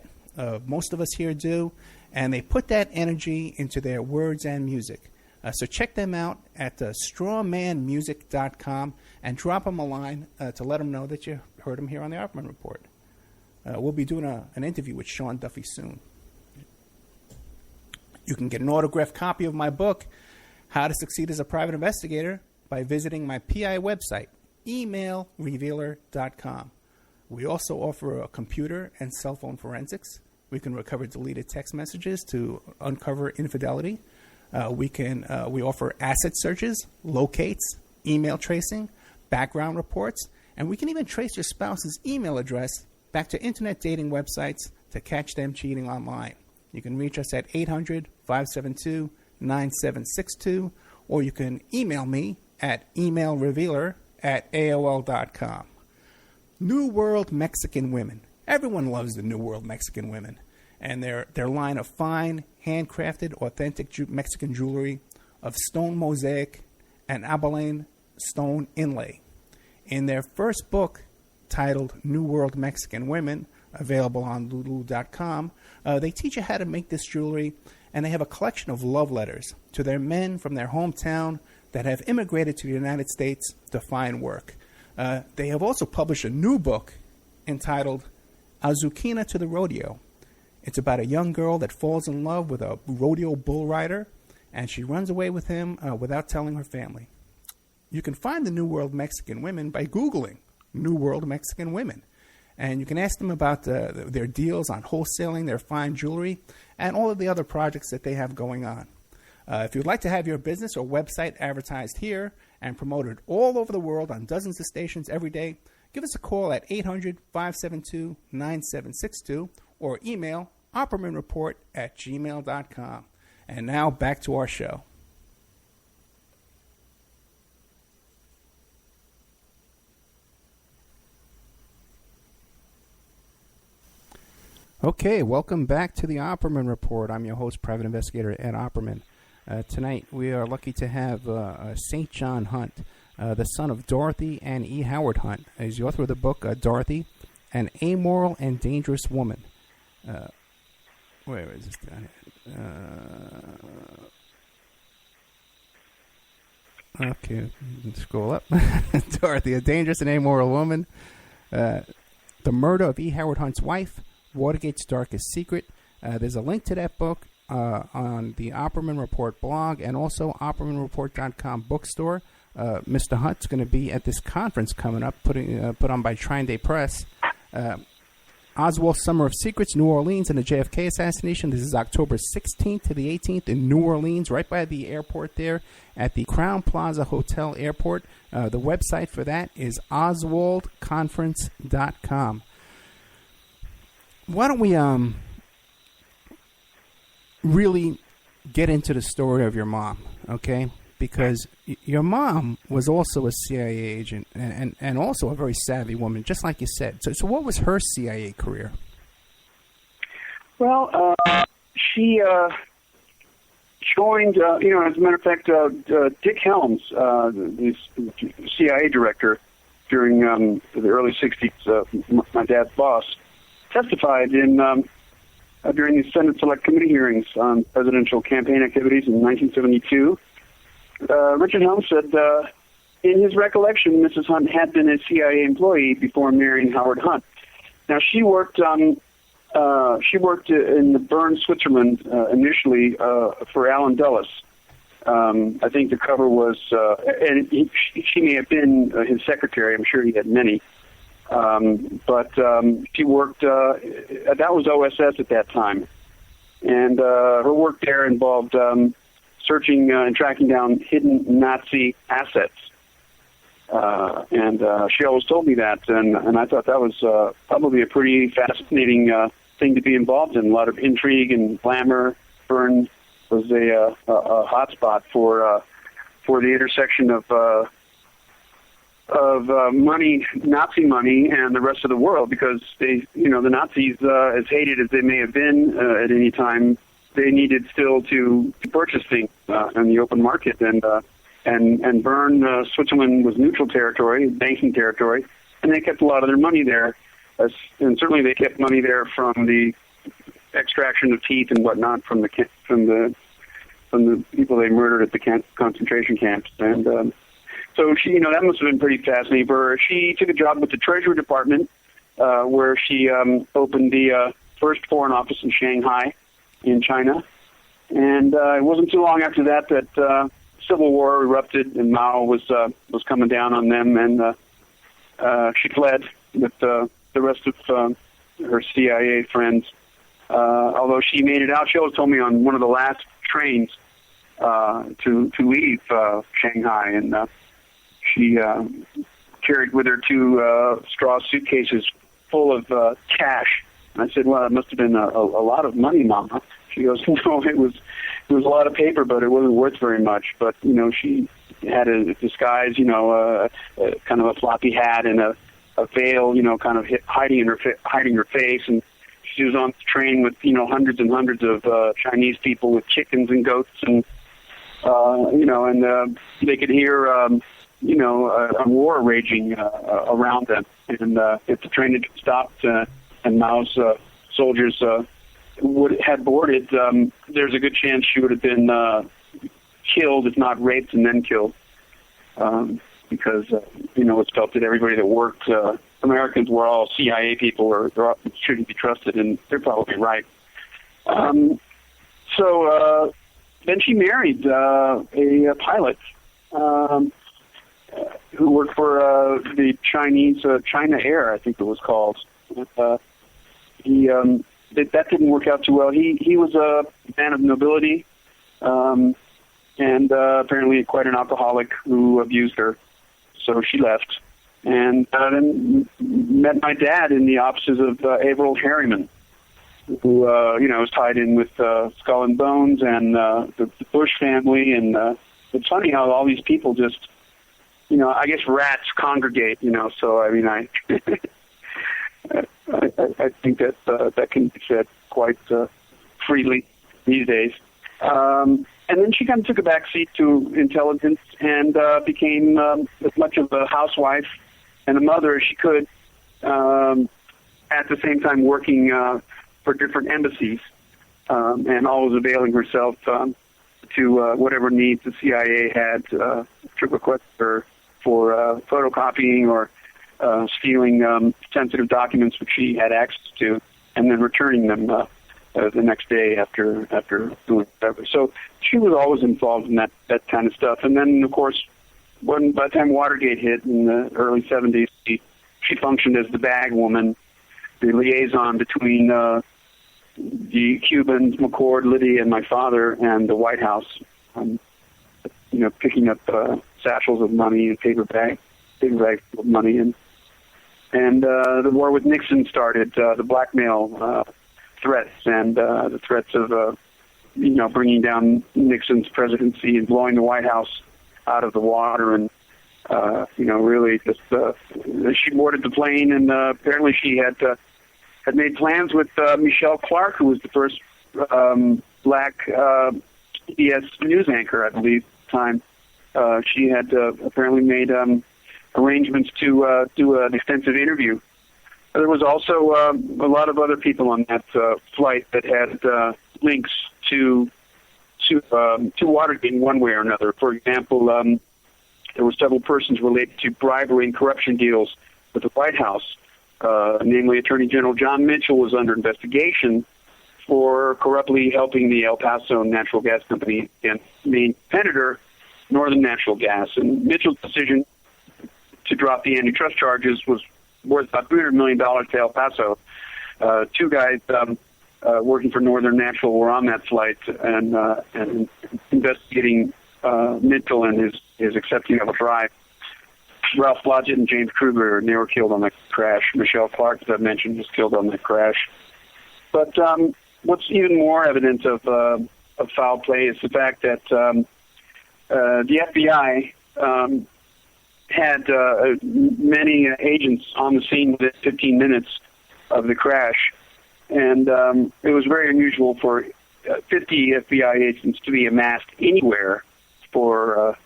most of us here do, and they put that energy into their words and music. So check them out at strawmanmusic.com and drop them a line to let them know that you heard them here on the Opperman Report. We'll be doing an interview with Sean Duffy soon. You can get an autographed copy of my book, How to Succeed as a Private Investigator, by visiting my PI website, emailrevealer.com. We also offer a computer and cell phone forensics. We can recover deleted text messages to uncover infidelity. We offer asset searches, locates, email tracing, background reports, and we can even trace your spouse's email address back to internet dating websites to catch them cheating online. You can reach us at 800-572-9762, or you can email me at emailrevealer@aol.com. New World Mexican Women. Everyone loves the New World Mexican Women, and their line of fine, handcrafted, authentic Mexican jewelry of stone mosaic and abalone stone inlay. In their first book, titled New World Mexican Women, available on lulu.com, they teach you how to make this jewelry, and they have a collection of love letters to their men from their hometown that have immigrated to the United States to find work. They have also published a new book entitled Azuquina to the Rodeo. It's about a young girl that falls in love with a rodeo bull rider, and she runs away with him without telling her family. You can find the New World Mexican Women by Googling New World Mexican Women. And you can ask them about their deals on wholesaling their fine jewelry and all of the other projects that they have going on. If you'd like to have your business or website advertised here and promoted all over the world on dozens of stations every day, give us a call at 800-572-9762 or email oppermanreport@gmail.com. And now back to our show. Okay, welcome back to the Opperman Report. I'm your host, Private Investigator Ed Opperman. Tonight, we are lucky to have St. John Hunt, the son of Dorothy and E. Howard Hunt. He's the author of the book, Dorothy, An Amoral and Dangerous Woman. Where is this down here? Okay, scroll up. Dorothy, A Dangerous and Amoral Woman. The Murder of E. Howard Hunt's Wife, Watergate's Darkest Secret. There's a link to that book on the Opperman Report blog and also oppermanreport.com bookstore. Mr. Hunt's going to be at this conference coming up, put on by Trine Day Press. Oswald's Summer of Secrets, New Orleans, and the JFK assassination. This is October 16th to the 18th in New Orleans, right by the airport there at the Crown Plaza Hotel Airport. The website for that is oswaldconference.com. Why don't we really get into the story of your mom, okay? Because your mom was also a CIA agent and also a very savvy woman, just like you said. So what was her CIA career? Well, she joined, as a matter of fact, Dick Helms, the CIA director during the early 60s, my dad's boss, testified during the Senate Select Committee hearings on presidential campaign activities in 1972. Richard Helms said, in his recollection, Mrs. Hunt had been a CIA employee before marrying Howard Hunt. Now, she worked in Bern, Switzerland, initially for Alan Dulles. I think the cover was, and she may have been his secretary. I'm sure he had many. But she worked, that was OSS at that time. And her work there involved searching and tracking down hidden Nazi assets. And she always told me that, and I thought that was probably a pretty fascinating thing to be involved in. A lot of intrigue and glamour. Bern was a hotspot for the intersection of money, Nazi money, and the rest of the world, because the Nazis, as hated as they may have been at any time, they needed still to purchase things in the open market, and Bern, Switzerland was neutral territory, banking territory, and they kept a lot of their money there, and certainly they kept money there from the extraction of teeth and whatnot from the people they murdered at the concentration camps, and so she, that must have been pretty fascinating for her. She took a job with the Treasury Department, where she opened the first foreign office in Shanghai, in China, and it wasn't too long after that civil war erupted, and Mao was coming down on them, and she fled with the rest of her CIA friends. Although she made it out, she always told me, on one of the last trains to leave Shanghai, and she carried with her 2 straw suitcases full of cash. And I said, "Well, it must have been a lot of money, Mama." She goes, "No, it was a lot of paper, but it wasn't worth very much." But she had a disguise, kind of a floppy hat and a veil, kind of hiding her face, and she was on the train with hundreds and hundreds of Chinese people with chickens and goats, and they could hear a war raging around them, and if the train had stopped and Mao's soldiers had boarded, there's a good chance she would have been killed, if not raped and then killed, because it's felt that everybody that worked, Americans were all CIA people, or shouldn't be trusted, and they're probably right. So then she married a pilot who worked for the Chinese China Air, I think it was called. That didn't work out too well. He was a man of nobility, and apparently quite an alcoholic who abused her. So she left, and then met my dad in the offices of Averell Harriman, who was tied in with Skull and Bones and the Bush family. And it's funny how all these people just, I guess rats congregate. So I mean, I think that that can be said quite freely these days. And then she kind of took a backseat to intelligence and became as much of a housewife and a mother as she could, at the same time working for different embassies, and always availing herself to whatever needs the CIA had to request her for photocopying or stealing sensitive documents which she had access to, and then returning them the next day after doing whatever. So she was always involved in that kind of stuff. And then, of course, by the time Watergate hit in the early 70s, she functioned as the bag woman, the liaison between the Cubans, McCord, Liddy, and my father, and the White House, picking up satchels of money and paper bags of money. And the war with Nixon started, the blackmail threats and the threats of, bringing down Nixon's presidency and blowing the White House out of the water. And, really just, she boarded the plane, and apparently she had made plans with Michelle Clark, who was the first black PBS news anchor, I believe, at the time. She had apparently made arrangements to do an extensive interview. There was also a lot of other people on that flight that had links to Watergate in one way or another. For example, there were several persons related to bribery and corruption deals with the White House. Namely, Attorney General John Mitchell was under investigation for corruptly helping the El Paso Natural Gas Company and main competitor, Northern Natural Gas. And Mitchell's decision to drop the antitrust charges was worth about $300 million to El Paso. 2 guys working for Northern Natural were on that flight and investigating Mitchell and his accepting of a bribe. Ralph Blodgett and James Kruger, and they were killed on that crash. Michelle Clark, as I mentioned, was killed on that crash. But what's even more evidence of foul play is the fact that the FBI had many agents on the scene within 15 minutes of the crash, and it was very unusual for 50 FBI agents to be amassed anywhere for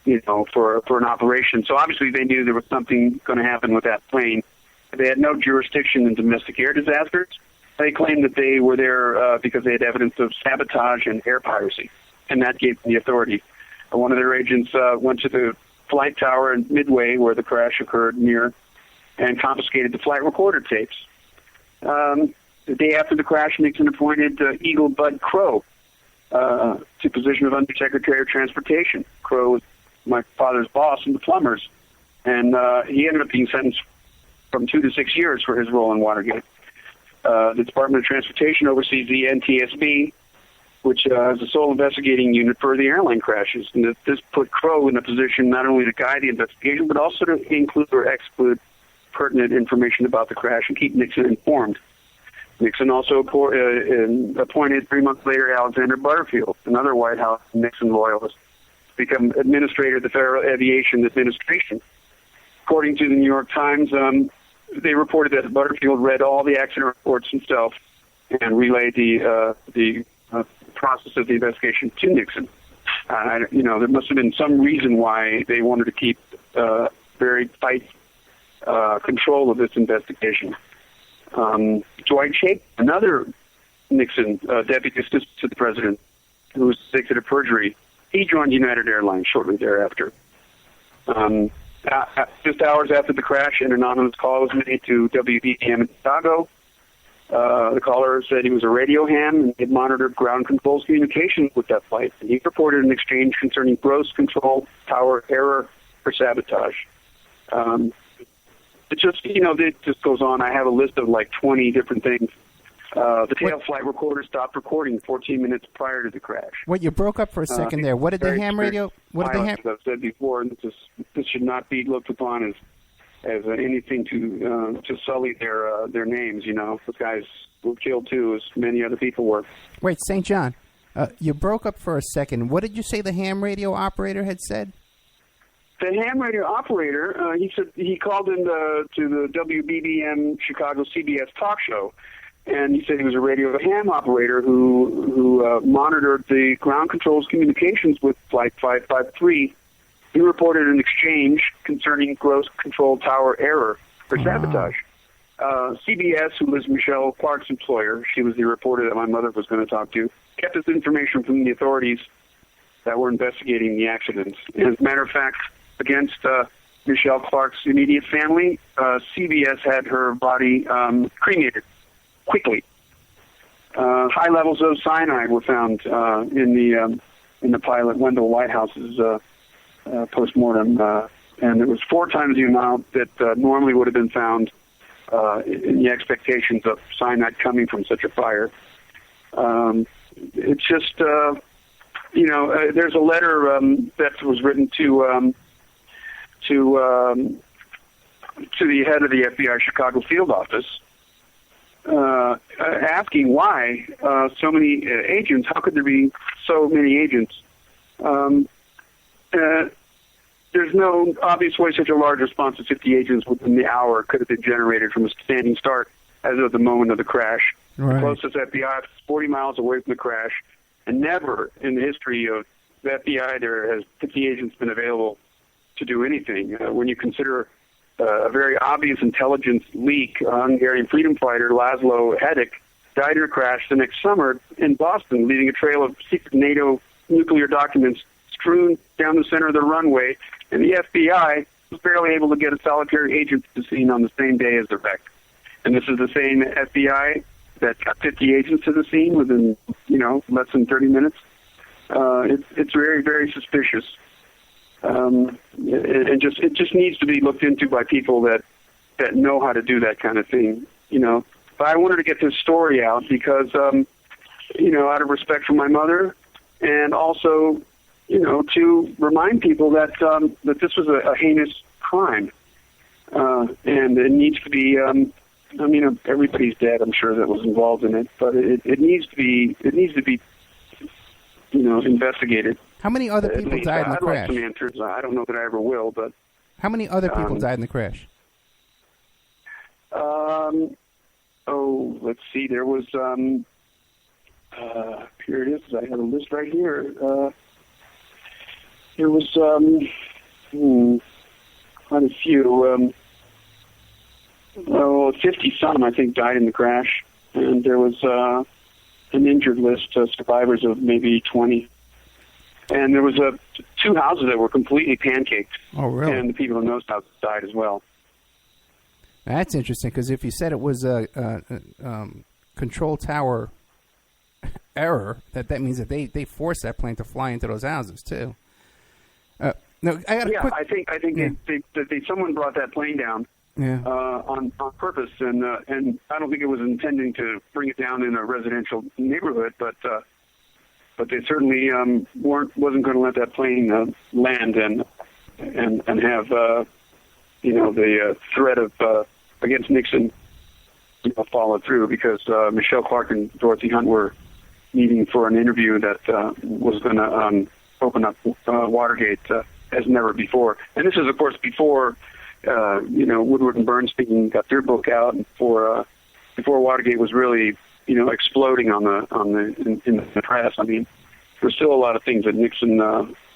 for an operation. So obviously they knew there was something going to happen with that plane. They had no jurisdiction in domestic air disasters. They claimed that they were there because they had evidence of sabotage and air piracy, and that gave them the authority. One of their agents went to the flight tower in Midway, where the crash occurred near, and confiscated the flight recorder tapes. The day after the crash, Nixon appointed Eagle Bud Crow to position of Undersecretary of Transportation. Crow was my father's boss in the Plumbers, and he ended up being sentenced from 2 to 6 years for his role in Watergate. The Department of Transportation oversees the NTSB, which is the sole investigating unit for the airline crashes. And this put Crow in a position not only to guide the investigation, but also to include or exclude pertinent information about the crash and keep Nixon informed. Nixon also appointed 3 months later Alexander Butterfield, another White House Nixon loyalist, to become administrator of the Federal Aviation Administration. According to the New York Times, they reported that Butterfield read all the accident reports himself and relayed the process of the investigation to Nixon. There must have been some reason why they wanted to keep very tight control of this investigation. Dwight Chapin, another Nixon deputy assistant to the president, who was convicted of perjury, he joined United Airlines shortly thereafter. Just hours after the crash, an anonymous call was made to WBBM in Chicago. The caller said he was a radio ham and had monitored ground control's communications with that flight. And he reported an exchange concerning gross control tower error or sabotage. It just goes on. I have a list of like 20 different things. The tail flight recorder stopped recording 14 minutes prior to the crash. What, you broke up for a second there. What did the ham radio? What did the ham? As I've said before, this should not be looked upon as anything to sully their names. Those guys were killed too, as many other people were. Wait, St. John, you broke up for a second. What did you say the ham radio operator had said? The ham radio operator, he said he called in to the WBBM Chicago CBS talk show, and he said he was a radio ham operator who monitored the ground control's communications with Flight 553. He reported an exchange concerning gross control tower error or sabotage. CBS, who was Michelle Clark's employer, she was the reporter that my mother was going to talk to, kept this information from the authorities that were investigating the accidents. And as a matter of fact, against Michelle Clark's immediate family, CBS had her body cremated quickly. High levels of cyanide were found in the pilot Wendell Whitehouse's postmortem, and it was 4 times the amount that normally would have been found in the expectations of cyanide coming from such a fire. It's just, there's a letter that was written to the head of the FBI Chicago field office, asking why so many agents. How could there be so many agents? There's no obvious way such a large response of 50 agents within the hour could have been generated from a standing start as of the moment of the crash. Right. The closest FBI office is 40 miles away from the crash, and never in the history of the FBI there has 50 agents been available to do anything. When you consider a very obvious intelligence leak, Hungarian freedom fighter Laszlo Hedek died in a crash the next summer in Boston, leaving a trail of secret NATO nuclear documents strewn down the center of the runway, and the FBI was barely able to get a solitary agent to the scene on the same day as the wreck. And this is the same FBI that got 50 agents to the scene within, less than 30 minutes. It's very, very suspicious. It just needs to be looked into by people that know how to do that kind of thing, But I wanted to get this story out because, out of respect for my mother, and also, to remind people that this was a heinous crime, and it needs to be. Everybody's dead, I'm sure, that was involved in it, but it needs to be. It needs to be, investigated. How many other people died in the crash? I'd like some answers. I don't know that I ever will, but How many other people died in the crash? Let's see. There was, here it is. I have a list right here. There was quite a few. 50-some, I think, died in the crash. And there was an injured list of survivors of maybe 20. And there was two houses that were completely pancaked. Oh, really? And the people in those houses died as well. That's interesting, because if you said it was a control tower error, that means that they forced that plane to fly into those houses too. No, I got I think someone brought that plane down on purpose, and I don't think it was intending to bring it down in a residential neighborhood, but they certainly wasn't going to let that plane land and have the threat of against Nixon follow through, because Michelle Clark and Dorothy Hunt were meeting for an interview that was going to open up Watergate as never before. And this is, of course, before Woodward and Bernstein got their book out, and before Watergate was really exploding in the press. I mean, there's still a lot of things that Nixon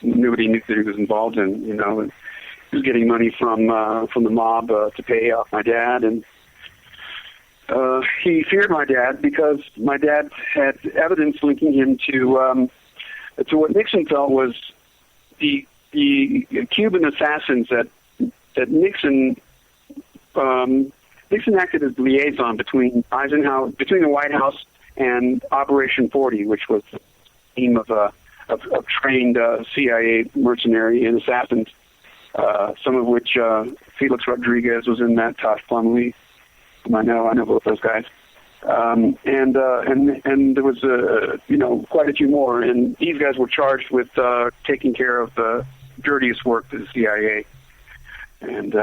nobody knew that he was involved in. And he was getting money from the mob to pay off my dad, and he feared my dad because my dad had evidence linking him to what Nixon felt was the Cuban assassins that Nixon acted as liaison between the White House and Operation 40, which was a team of trained CIA mercenary and assassins, some of which Felix Rodriguez was in that, Tosh Plumlee. I know both those guys, and there was quite a few more, and these guys were charged with taking care of the dirtiest work for the CIA, and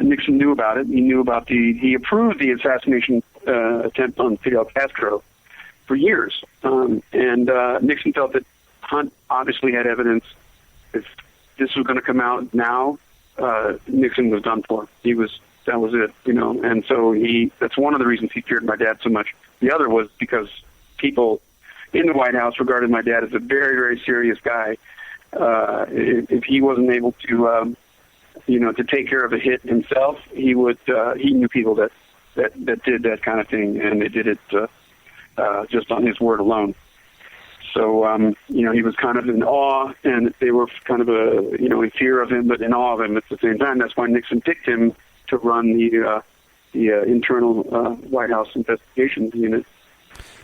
Nixon knew about it. He knew about he approved the assassination attempt on Fidel Castro for years, and Nixon felt that Hunt obviously had evidence. If this was going to come out now, Nixon was done for. That was it, and so that's one of the reasons he feared my dad so much. The other was because people in the White House regarded my dad as a very, very serious guy. If he wasn't able to, to take care of a hit himself, he knew people that did that kind of thing, and they did it just on his word alone. So, he was kind of in awe, and they were kind of in fear of him, but in awe of him at the same time. That's why Nixon picked him to run the internal White House investigations unit.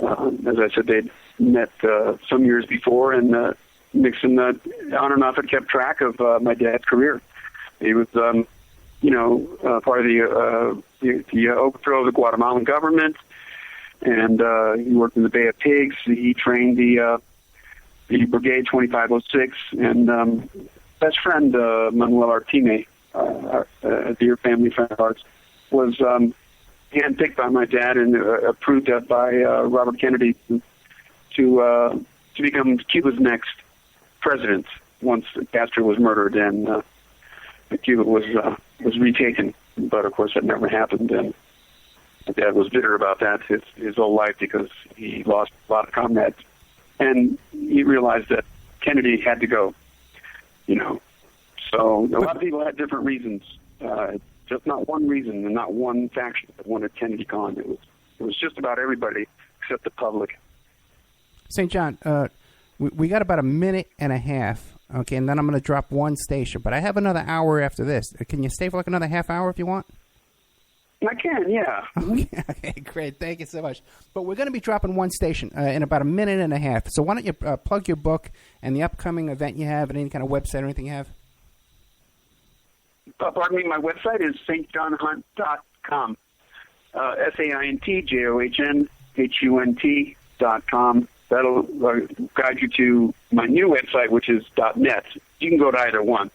As I said, they'd met some years before, and Nixon, on and off, had kept track of my dad's career. He was, part of the overthrow of the Guatemalan government, and he worked in the Bay of Pigs. He trained the Brigade 2506, and best friend Manuel Artime, a dear family friend of ours, was handpicked by my dad and approved by Robert Kennedy to become Cuba's next president once Castro was murdered and Cuba was retaken. But of course that never happened, and my dad was bitter about that his whole life because he lost a lot of comrades, and he realized that Kennedy had to go. So a lot of people had different reasons, just not one reason and not one faction that wanted Kennedy gone. It was just about everybody except the public. St. John, we got about a minute and a half, okay, and then I'm going to drop one station. But I have another hour after this. Can you stay for like another half hour if you want? I can, yeah. Okay, great. Thank you so much. But we're going to be dropping one station in about a minute and a half. So why don't you plug your book and the upcoming event you have and any kind of website or anything you have? Pardon me, my website is stjohnhunt.com. SAINTJOHNHUNT.com. That'll guide you to my new website, which is .net. You can go to either one.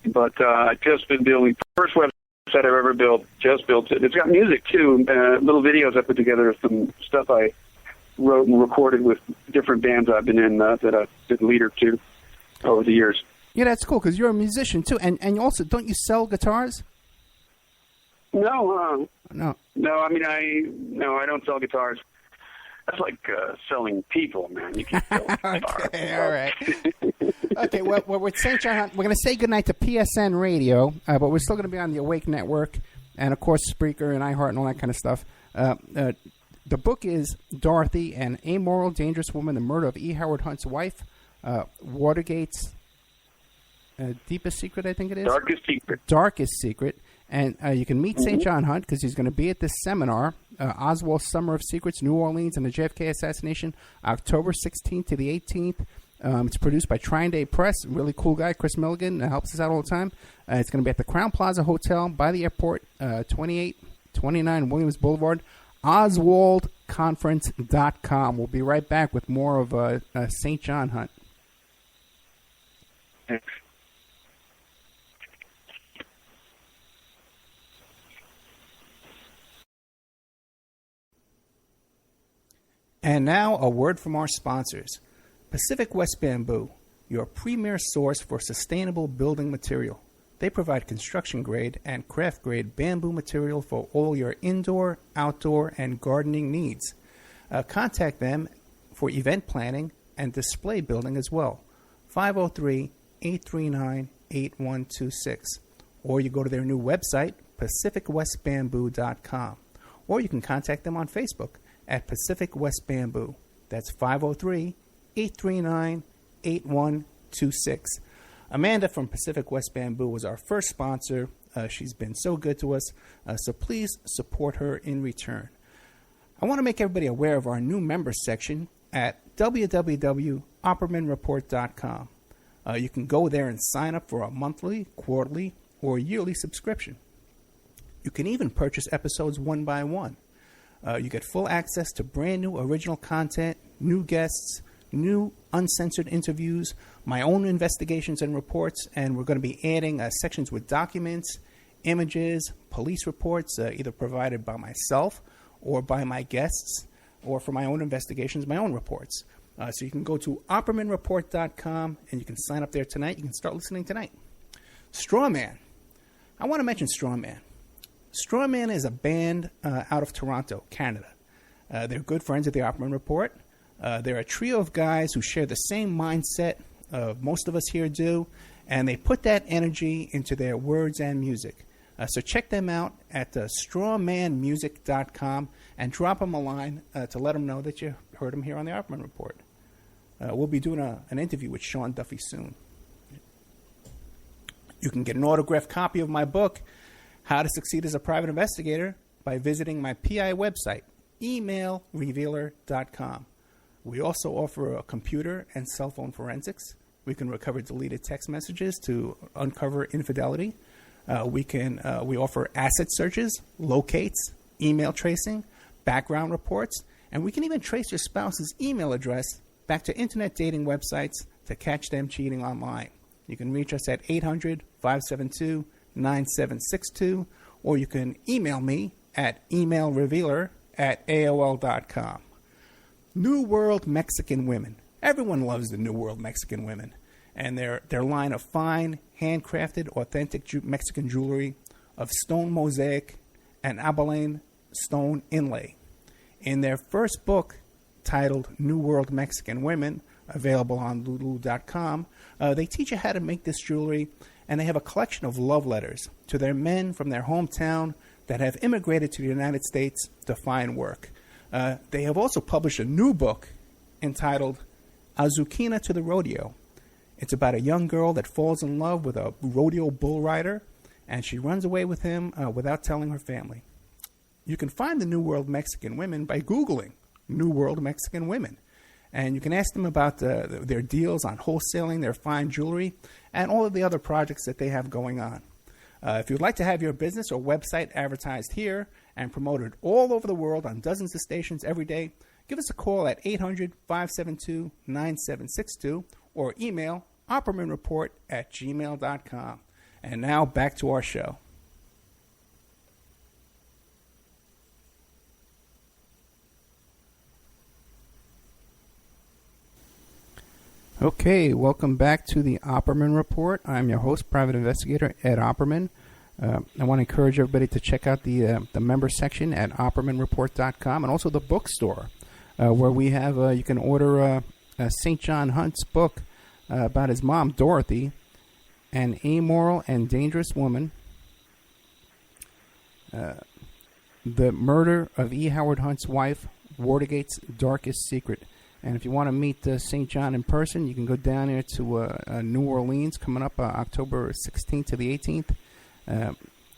But I've just been building the first website I've ever built. Just built it. It's got music, too, little videos I put together, some stuff I wrote and recorded with different bands I've been in that I've been leader to over the years. Yeah, that's cool because you're a musician too, and you also don't you sell guitars? No, No. no. I mean, I don't sell guitars. That's like selling people, man. You can't sell guitars. Okay, all right. Okay, well, with St. John Hunt, we're going to say goodnight to PSN Radio, but we're still going to be on the Awake Network, and of course Spreaker and iHeart and all that kind of stuff. The book is Dorothy, an Amoral, Dangerous Woman, the Murder of E. Howard Hunt's Wife, Watergate's Deepest Secret, I think it is. Darkest Secret. Darkest Secret. And you can meet St. John Hunt because he's going to be at this seminar, Oswald's Summer of Secrets, New Orleans and the JFK Assassination, October 16th to the 18th. It's produced by Trine Day Press. Really cool guy, Chris Milligan, helps us out all the time. It's going to be at the Crown Plaza Hotel by the airport, 2829 Williams Boulevard. OswaldConference.com. We'll be right back with more of St. John Hunt. Thanks. And now a word from our sponsors. Pacific West Bamboo, your premier source for sustainable building material. They provide construction-grade and craft-grade bamboo material for all your indoor, outdoor, and gardening needs. Contact them for event planning and display building as well. 503-839-8126. Or you go to their new website, pacificwestbamboo.com. Or you can contact them on Facebook at Pacific West Bamboo. That's 503-839-8126. Amanda from Pacific West Bamboo was our first sponsor. She's been so good to us, so please support her in return. I want to make everybody aware of our new members section at www.oppermanreport.com. You can go there and sign up for a monthly, quarterly, or yearly subscription. You can even purchase episodes one by one. You get full access to brand new original content, new guests, new uncensored interviews, my own investigations and reports, and we're going to be adding sections with documents, images, police reports, either provided by myself or by my guests, or for my own investigations, my own reports. So you can go to oppermanreport.com and you can sign up there tonight. You can start listening tonight. Strawman. I want to mention Strawman. Strawman is a band out of Toronto, Canada. They're good friends of the Opperman Report. They're a trio of guys who share the same mindset most of us here do, and they put that energy into their words and music. So check them out at strawmanmusic.com and drop them a line to let them know that you heard them here on the Opperman Report. We'll be doing an interview with Sean Duffy soon. You can get an autographed copy of my book, How to Succeed as a Private Investigator, by visiting my PI website, emailrevealer.com. We also offer a computer and cell phone forensics. We can recover deleted text messages to uncover infidelity. We offer asset searches, locates, email tracing, background reports, and we can even trace your spouse's email address back to internet dating websites to catch them cheating online. You can reach us at 800-572-9762, or you can email me at emailrevealer@aol.com. New World Mexican Women. Everyone loves the New World Mexican Women, and their line of fine, handcrafted, authentic Mexican jewelry of stone mosaic and abalone stone inlay. In their first book, titled New World Mexican Women, available on lulu.com, they teach you how to make this jewelry, and they have a collection of love letters to their men from their hometown that have immigrated to the United States to find work. They have also published a new book entitled Azucena to the Rodeo. It's about a young girl that falls in love with a rodeo bull rider, and she runs away with him without telling her family. You can find the New World Mexican Women by Googling New World Mexican Women. And you can ask them about their deals on wholesaling their fine jewelry and all of the other projects that they have going on. If you'd like to have your business or website advertised here and promoted all over the world on dozens of stations every day, give us a call at 800-572-9762 or email oppermanreport@gmail.com. And now back to our show. Okay, welcome back to the Opperman Report. I'm your host, private investigator Ed Opperman. I want to encourage everybody to check out the member section at OppermanReport.com and also the bookstore, where we have you can order St. John Hunt's book about his mom, Dorothy, An Amoral and Dangerous Woman, The Murder of E. Howard Hunt's Wife, Watergate's Darkest Secret. And if you want to meet St. John in person, you can go down there to New Orleans coming up October 16th to the 18th.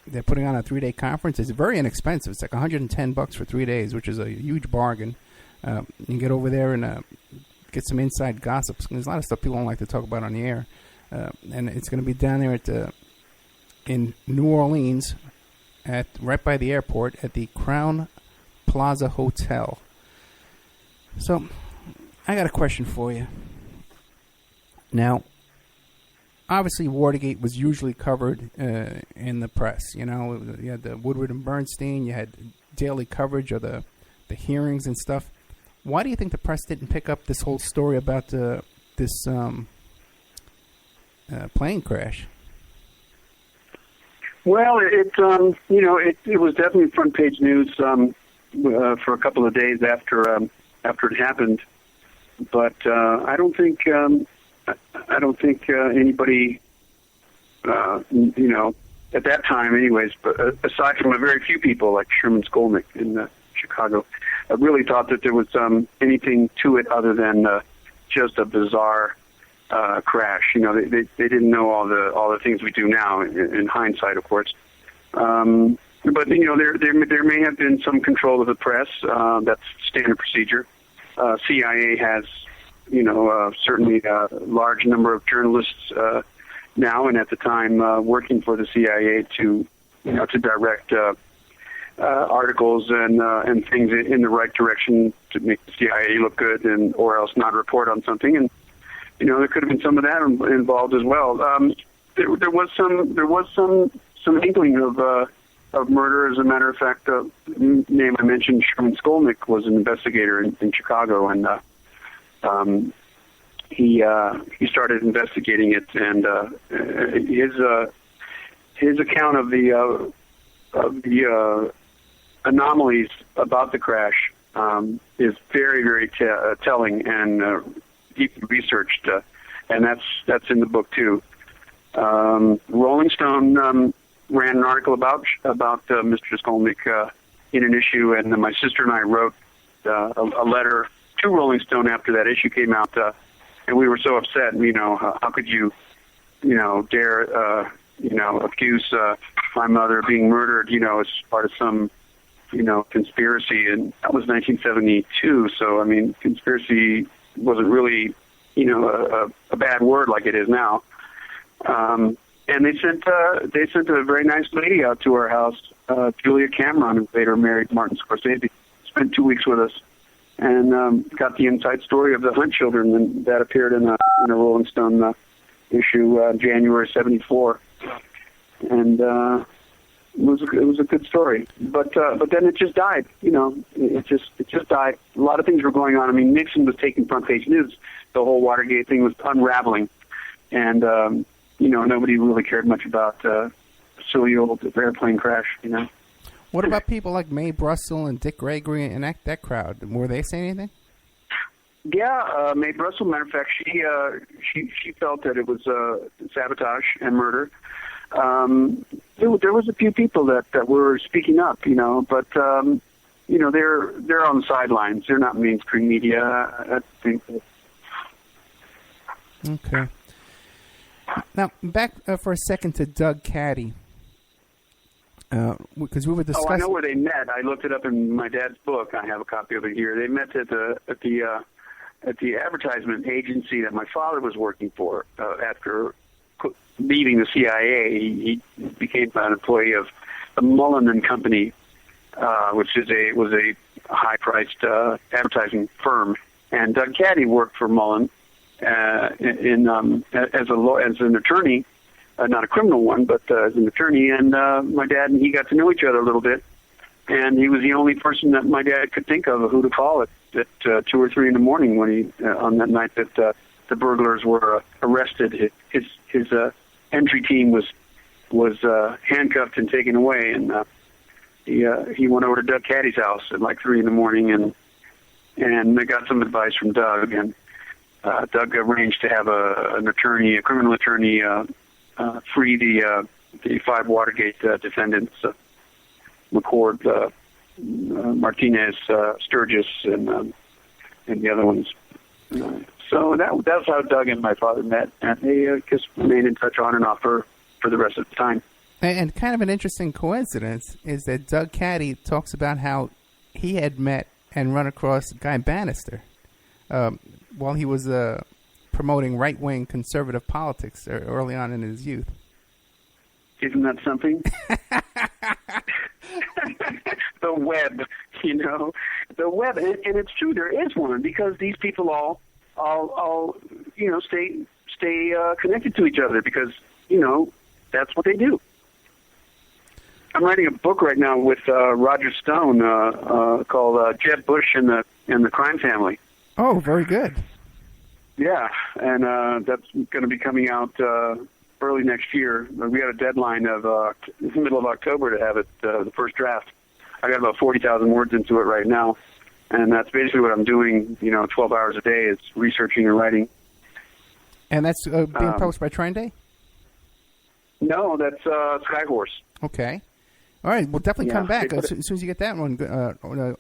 They're putting on a 3-day conference. It's very inexpensive. It's like $110 for 3 days, which is a huge bargain. You can get over there and get some inside gossips. There's a lot of stuff people don't like to talk about on the air. And it's going to be down there in New Orleans, right by the airport, at the Crown Plaza Hotel. So I got a question for you. Now, obviously, Watergate was usually covered in the press. You know, you had the Woodward and Bernstein. You had daily coverage of the hearings and stuff. Why do you think the press didn't pick up this whole story about this plane crash? Well, it was definitely front page news for a couple of days after it happened. But I don't think anybody, at that time, anyways, but aside from a very few people like Sherman Skolnick in Chicago, really thought that there was anything to it other than just a bizarre crash. You know, they didn't know all the things we do now in hindsight, of course. But there may have been some control of the press. That's standard procedure. CIA has, certainly a large number of journalists now, and at the time working for the CIA to direct articles and things in the right direction to make the CIA look good, or else not report on something. And there could have been some of that involved as well. There was some inkling of murder. As a matter of fact, the name I mentioned, Sherman Skolnick, was an investigator in Chicago, and he started investigating it, and his account of the anomalies about the crash is very, very telling and deeply researched, and that's in the book too. Rolling Stone ran an article about Mr. Skolnick in an issue, and my sister and I wrote a letter to Rolling Stone after that issue came out, and we were so upset. How could you, dare, accuse my mother of being murdered, as part of some, conspiracy, and that was 1972. So I mean, conspiracy wasn't really, a bad word like it is now. And they sent a very nice lady out to our house, Julia Cameron, who later married Martin Scorsese. Spent 2 weeks with us, and got the inside story of the Hunt children, and that appeared in a Rolling Stone issue, January '74, and it was a good story. But then it just died. It just died. A lot of things were going on. I mean, Nixon was taking front page news. The whole Watergate thing was unraveling, and nobody really cared much about silly old airplane crash, What about people like Mae Brussel and Dick Gregory and that crowd? Were they saying anything? Yeah, Mae Brussel, matter of fact, she felt that it was sabotage and murder. There was a few people that were speaking up, but they're on the sidelines. They're not mainstream media, I think. Okay. Now, back for a second to Doug Caddy, because we were discussing... Oh, I know where they met. I looked it up in my dad's book. I have a copy of it here. They met at the advertisement agency that my father was working for. After leaving the CIA, he became an employee of the Mullen and Company, which was a high-priced advertising firm. And Doug Caddy worked for Mullen as an attorney, not a criminal one, but as an attorney. And my dad and he got to know each other a little bit. And he was the only person that my dad could think of who to call at 2 or 3 in the morning when on that night that the burglars were arrested, his entry team was handcuffed and taken away, and he went over to Doug Caddy's house at like 3 a.m. and they got some advice from Doug, and Doug arranged to have a criminal attorney, free the 5 Watergate defendants, McCord, Martinez, Sturgis, and the other ones. So that's how Doug and my father met, and they just remained in touch on and off for the rest of the time. And kind of an interesting coincidence is that Doug Caddy talks about how he had met and run across Guy Bannister while he was promoting right-wing conservative politics early on in his youth. Isn't that something? The web, the web, and it's true. There is one, because these people all stay connected to each other, because that's what they do. I'm writing a book right now with Roger Stone called Jeb Bush and the Crime Family. Oh, very good. Yeah, and that's going to be coming out early next year. We had a deadline of the middle of October to have it, the first draft. I got about 40,000 words into it right now, and that's basically what I'm doing. 12 hours a day is researching and writing. And that's being published by Trine Day? No, that's Skyhorse. Okay. All right. Well, definitely come back as soon as you get that one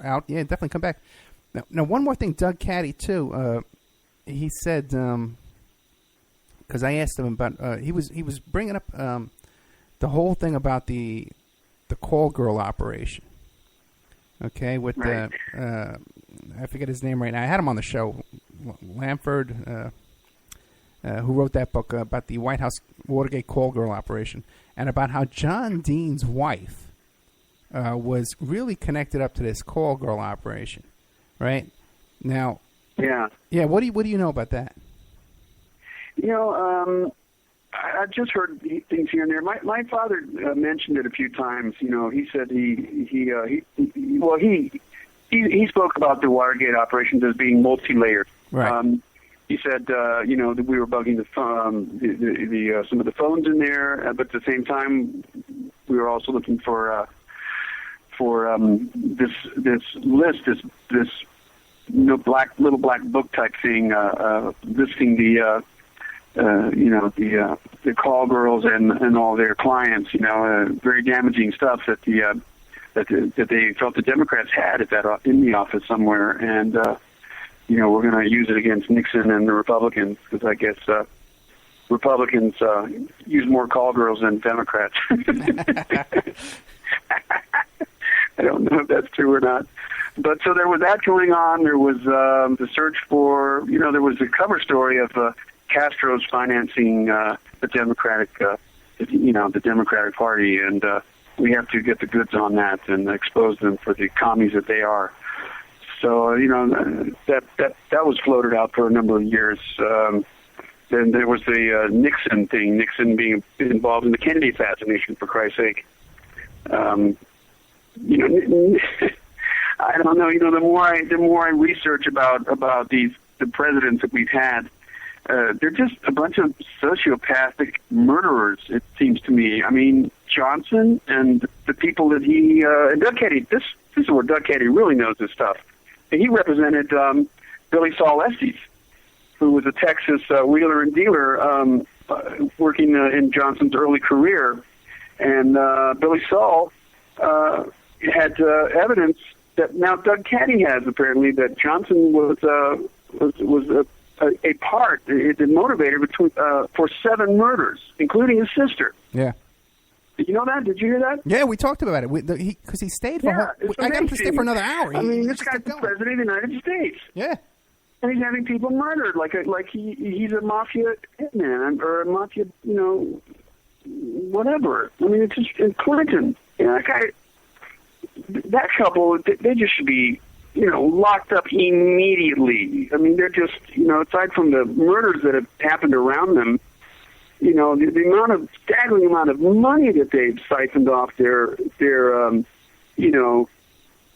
out. Yeah, definitely come back. Now, one more thing, Doug Caddy too. He said, because I asked him about, he was bringing up the whole thing about the call girl operation. Okay, with right. I forget his name right now. I had him on the show, Lamford, who wrote that book about the White House Watergate call girl operation, and about how John Dean's wife was really connected up to this call girl operation, right? Now, yeah. What do you know about that? I've just heard things here and there. My father mentioned it a few times. He said he spoke about the Watergate operations as being multi-layered. Right. He said, that we were bugging some of the phones in there, but at the same time, we were also looking for this list, this little black book type thing, listing the call girls and all their clients. Very damaging stuff that that they felt the Democrats had in the office somewhere, and we're going to use it against Nixon and the Republicans, because I guess Republicans use more call girls than Democrats. I don't know if that's true or not. But so there was that going on. There was the search for, there was a cover story of Castro's financing the Democratic, the Democratic Party, and we have to get the goods on that and expose them for the commies that they are. So that was floated out for a number of years. Then there was the Nixon thing, Nixon being involved in the Kennedy assassination, for Christ's sake. I don't know. The more I research about the presidents that we've had, they're just a bunch of sociopathic murderers. It seems to me. I mean, Johnson and the people that he and Doug Caddy. This is where Doug Caddy really knows this stuff. And he represented Billy Saul Estes, who was a Texas wheeler and dealer working in Johnson's early career, and Billy Saul had evidence that now Doug Caddy has, apparently, that Johnson was a part, the motivator for 7 murders, including his sister. Yeah. Did you know that? Did you hear that? Yeah, we talked about it. Because he stayed for I got him to stay for another hour. This guy's the president of the United States. Yeah. And he's having people murdered like he's a mafia hitman or a mafia, whatever. I mean, it's just in Clinton. That couple, they just should be, locked up immediately. I mean, they're just, aside from the murders that have happened around them, the staggering amount of money that they've siphoned off their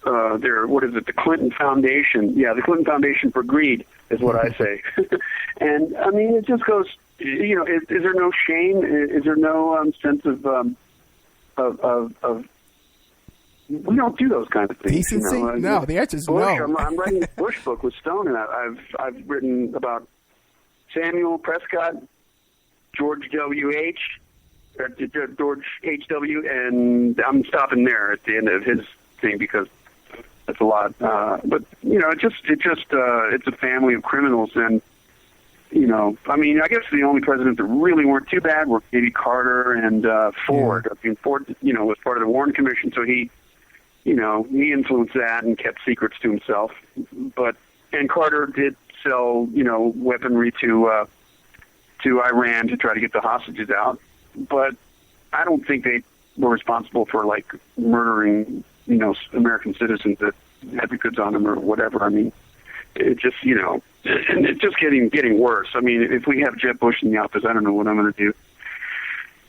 what is it, the Clinton Foundation. Yeah, the Clinton Foundation for Greed is what I say. And, I mean, it just goes, you know, is there no shame? Is there no sense of we don't do those kinds of things. Decency? You know? No, the answer is Bush, no. I'm writing a Bush book with Stone, and I've written about Samuel Prescott, George H.W., and I'm stopping there at the end of his thing because that's a lot. But you know, it's a family of criminals, and you know, I mean, I guess the only presidents that really weren't too bad were maybe Carter and Ford. I mean, Ford, you know, was part of the Warren Commission, so he influenced that and kept secrets to himself. And Carter did sell, you know, weaponry to Iran to try to get the hostages out. But I don't think they were responsible for like murdering, you know, American citizens that had the goods on them or whatever. I mean, it just, you know, and it's just getting worse. I mean, if we have Jeb Bush in the office, I don't know what I'm going to do.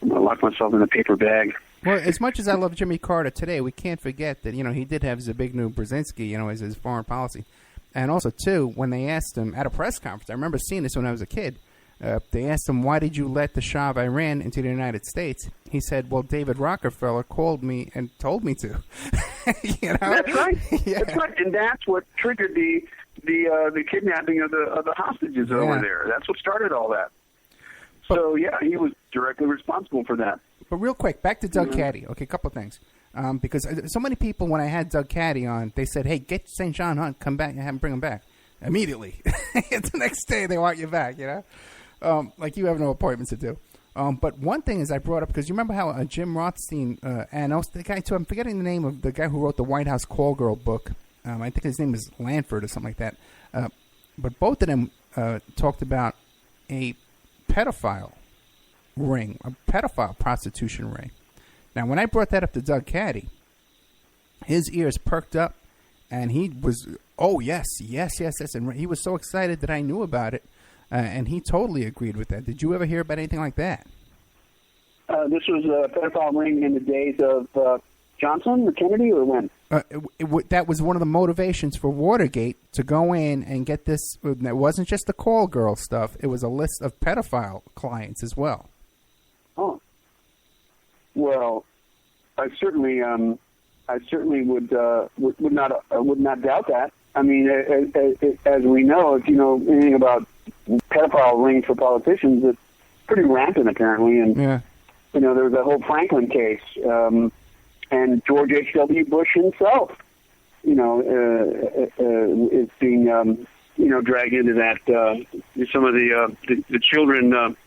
I'm going to lock myself in a paper bag. Well, as much as I love Jimmy Carter today, we can't forget that, you know, he did have Zbigniew Brzezinski, you know, as his foreign policy. And also, too, when they asked him at a press conference, I remember seeing this when I was a kid, they asked him, why did you let the Shah of Iran into the United States? He said, well, David Rockefeller called me and told me to. You know? That's right. Yeah. That's right. And that's what triggered the kidnapping of the hostages over there. That's what started all that. So, yeah, he was directly responsible for that. But real quick, back to Doug Caddy. Okay, a couple of things. Because so many people, when I had Doug Caddy on, they said, hey, get St. John Hunt, come back and have him bring him back. Immediately. The next day, they want you back, you know? Like you have no appointments to do. But one thing is I brought up, because you remember how Jim Rothstein, and also the guy, too, I'm forgetting the name of the guy who wrote the White House Call Girl book. I think his name is Lanford or something like that. But both of them talked about a pedophile ring, a pedophile prostitution ring. Now, when I brought that up to Doug Caddy, his ears perked up, and he was, oh, yes. And he was so excited that I knew about it, and he totally agreed with that. Did you ever hear about anything like that? This was a pedophile ring in the days of Johnson or Kennedy, or when? That was one of the motivations for Watergate, to go in and get this. It wasn't just the call girl stuff. It was a list of pedophile clients as well. Oh. Well, I certainly would not doubt that. I mean, as we know, if you know anything about pedophile rings for politicians, it's pretty rampant apparently. And you know, there was the whole Franklin case, and George H.W. Bush himself, you know, is being you know, dragged into that. Some of the children.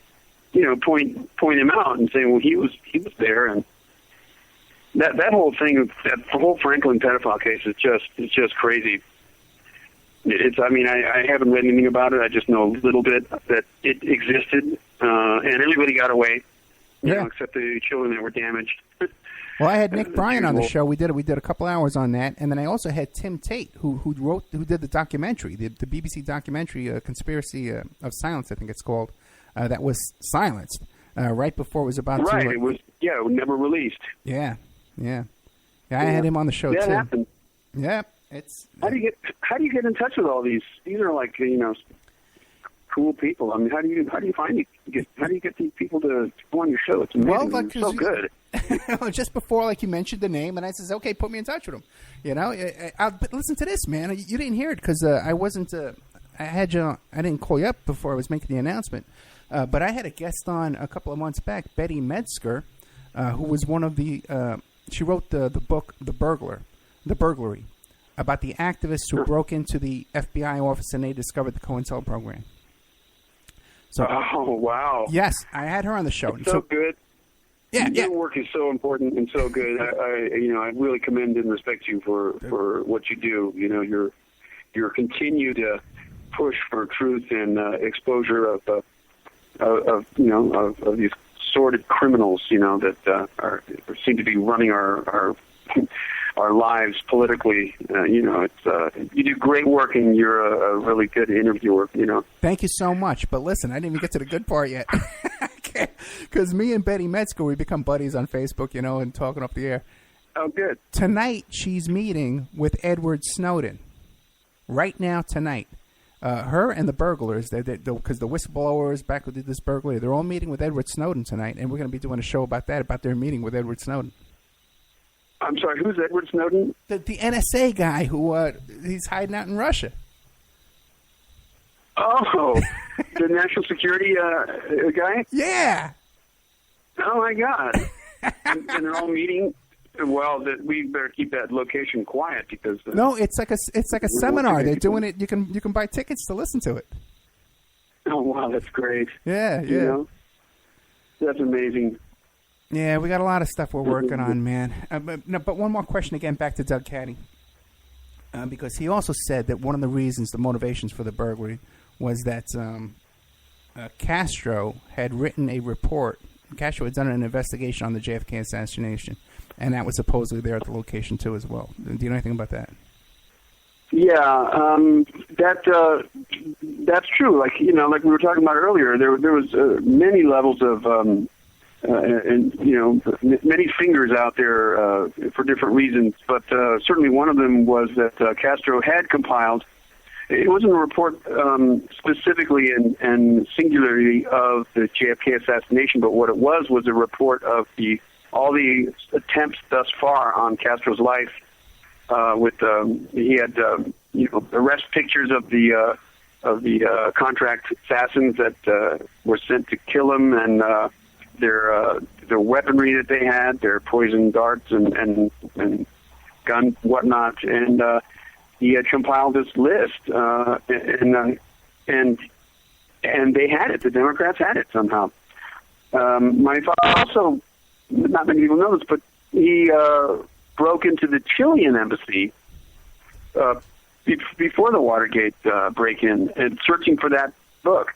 You know, point him out and say, well, he was there, and that whole thing, that whole Franklin pedophile case is just crazy. I mean, I haven't read anything about it. I just know a little bit that it existed, and everybody got away, you know, except the children that were damaged. Well, I had Nick Bryan on the show. We did a couple hours on that, and then I also had Tim Tate, who did the documentary, the BBC documentary, Conspiracy of Silence, I think it's called. That was silenced right before it was about to. Right, it was. Yeah, it was never released. Yeah. I had him on the show too. That happened. Yeah, it's. How do you get in touch with all these? These are like, you know, cool people. I mean, how do you get these people to go on your show? It's amazing. Well, it's so good. Just before, like, you mentioned the name, and I says, okay, put me in touch with him. You know, but listen to this, man. You didn't hear it because I wasn't. I had you. I didn't call you up before I was making the announcement. But I had a guest on a couple of months back, Betty Metzger, who was one of the. She wrote the book The Burglary, about the activists who broke into the FBI office and they discovered the COINTEL program. So, oh wow! Yes, I had her on the show. It's so good. Yeah, your work is so important and so good. I really commend and respect you for what you do. You know, your continued push for truth and exposure of these sordid criminals, you know, that seem to be running our lives politically. You know, it's you do great work, and you're a really good interviewer. You know. Thank you so much. But listen, I didn't even get to the good part yet, because me and Betty Metzger, we become buddies on Facebook, you know, and talking off the air. Oh, good. Tonight, she's meeting with Edward Snowden. Right now, tonight. Her and the burglars, because the whistleblowers back who did this burglary, they're all meeting with Edward Snowden tonight, and we're going to be doing a show about that, about their meeting with Edward Snowden. I'm sorry, who's Edward Snowden? The NSA guy who he's hiding out in Russia. Oh, the national security guy? Yeah. Oh, my God. And they're all meeting. Well, we better keep that location quiet because no, it's like a seminar. They're doing it. You can buy tickets to listen to it. Oh wow, that's great. Yeah, You know? That's amazing. Yeah, we got a lot of stuff we're working on, man. But one more question again, back to Doug Caddy, because he also said that one of the reasons, the motivations for the burglary, was that Castro had written a report. Castro had done an investigation on the JFK assassination. And that was supposedly there at the location, too, as well. Do you know anything about that? Yeah, that's true. Like we were talking about earlier, there was many levels of, many fingers out there for different reasons. But certainly one of them was that Castro had compiled. It wasn't a report specifically and singularly of the JFK assassination, but what it was a report of all the attempts thus far on Castro's life. He had arrest pictures of the contract assassins that were sent to kill him, and their weaponry that they had, their poison darts and gun whatnot, and he had compiled this list, and they had it. The Democrats had it somehow. My father also. Not many people know this, but he broke into the Chilean embassy before the Watergate break-in and searching for that book,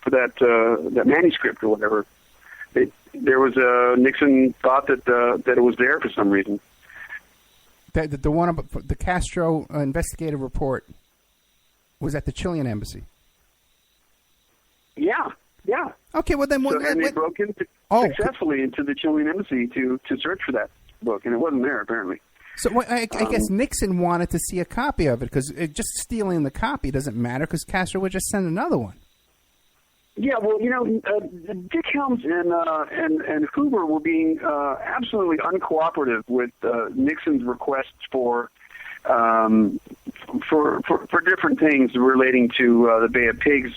for that manuscript or whatever. There was Nixon thought that it was there for some reason. The one about the Castro investigative report was at the Chilean embassy. Yeah. Okay, well then, they broke successfully into the Chilean embassy to search for that book, and it wasn't there apparently. So I guess Nixon wanted to see a copy of it because just stealing the copy doesn't matter because Castro would just send another one. Yeah, well, Dick Helms and Hoover were being absolutely uncooperative with Nixon's requests for different things relating to the Bay of Pigs.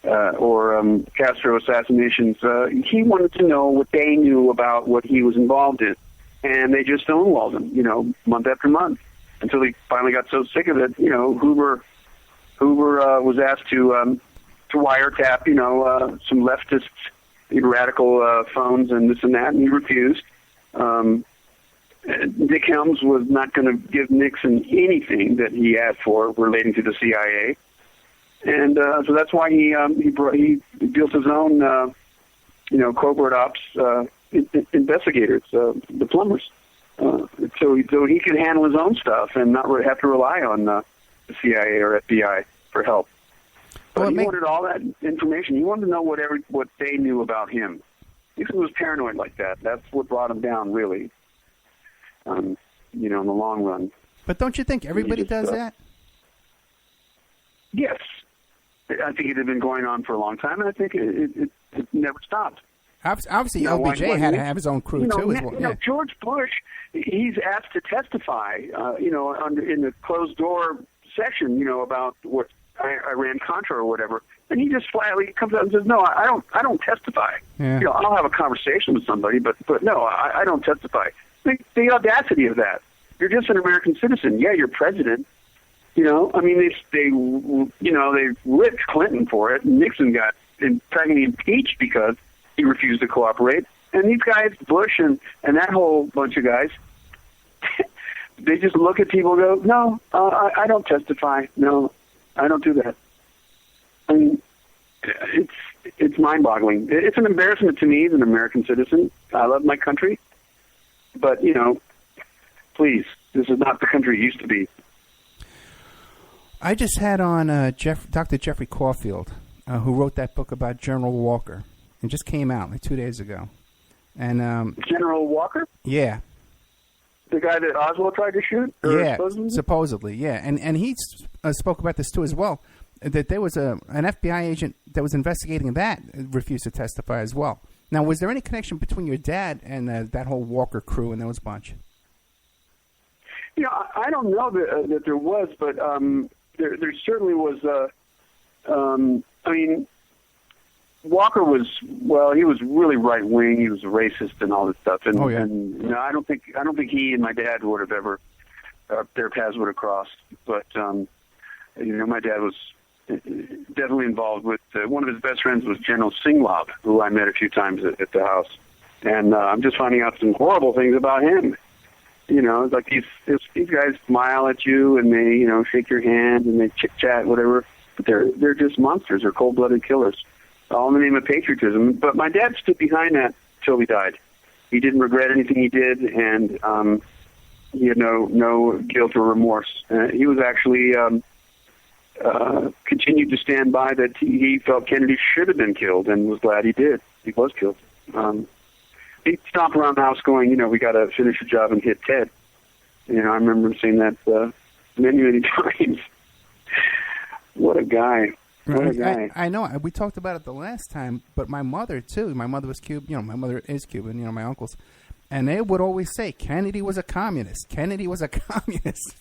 Or Castro assassinations. He wanted to know what they knew about what he was involved in, and they just stonewalled him, month after month, until he finally got so sick of it. Hoover was asked to wiretap, some leftist radical phones and this and that, and he refused. Dick Helms was not going to give Nixon anything that he asked for relating to the CIA. And so that's why he built his own, covert ops investigators, the plumbers, so he could handle his own stuff and not have to rely on the CIA or FBI for help. But he wanted all that information. He wanted to know what they knew about him. Nixon was paranoid like that. That's what brought him down, really. In the long run. But don't you think everybody does that? Yes. I think it had been going on for a long time, and I think it never stopped. Obviously, LBJ had to have his own crew, too. As well. George Bush, he's asked to testify, in the closed-door section, about what Iran-Contra or whatever, and he just flatly comes out and says, no, I don't testify. Yeah. I'll have a conversation with somebody, but no, I don't testify. The audacity of that. You're just an American citizen. Yeah, you're president. They ripped Clinton for it. Nixon got practically impeached because he refused to cooperate. And these guys, Bush and that whole bunch of guys, they just look at people and go, no, I don't testify. No, I don't do that. I mean, it's mind-boggling. It's an embarrassment to me as an American citizen. I love my country. But, please, this is not the country it used to be. I just had on Dr. Jeffrey Caulfield, who wrote that book about General Walker. It just came out like 2 days ago. And General Walker? Yeah. The guy that Oswald tried to shoot? Yeah, supposedly, yeah. And he spoke about this, too, as well, that there was an FBI agent that was investigating that refused to testify as well. Now, was there any connection between your dad and that whole Walker crew and those bunch? You know, I don't know that there was, but there certainly was. I mean, Walker was, well, he was really right wing. He was a racist and all this stuff. And, and you know, I don't think he and my dad would have ever their paths would have crossed. But you know, my dad was definitely involved with one of his best friends was General Singlab, who I met a few times at the house. And I'm just finding out some horrible things about him. You know, it's like these guys smile at you and they, you know, shake your hand and they chit chat, whatever. But they're just monsters. They're cold-blooded killers, all in the name of patriotism. But my dad stood behind that till he died. He didn't regret anything he did, and he had no guilt or remorse. He was actually continued to stand by that he felt Kennedy should have been killed, and was glad he did. He was killed. He'd stomp around the house going, you know, we got to finish the job and hit Ted. You know, I remember him saying that many times. What a guy. What a guy. I know. We talked about it the last time, but my mother, too. My mother was Cuban. You know, my mother is Cuban, you know, my uncles. And they would always say, Kennedy was a communist. Kennedy was a communist.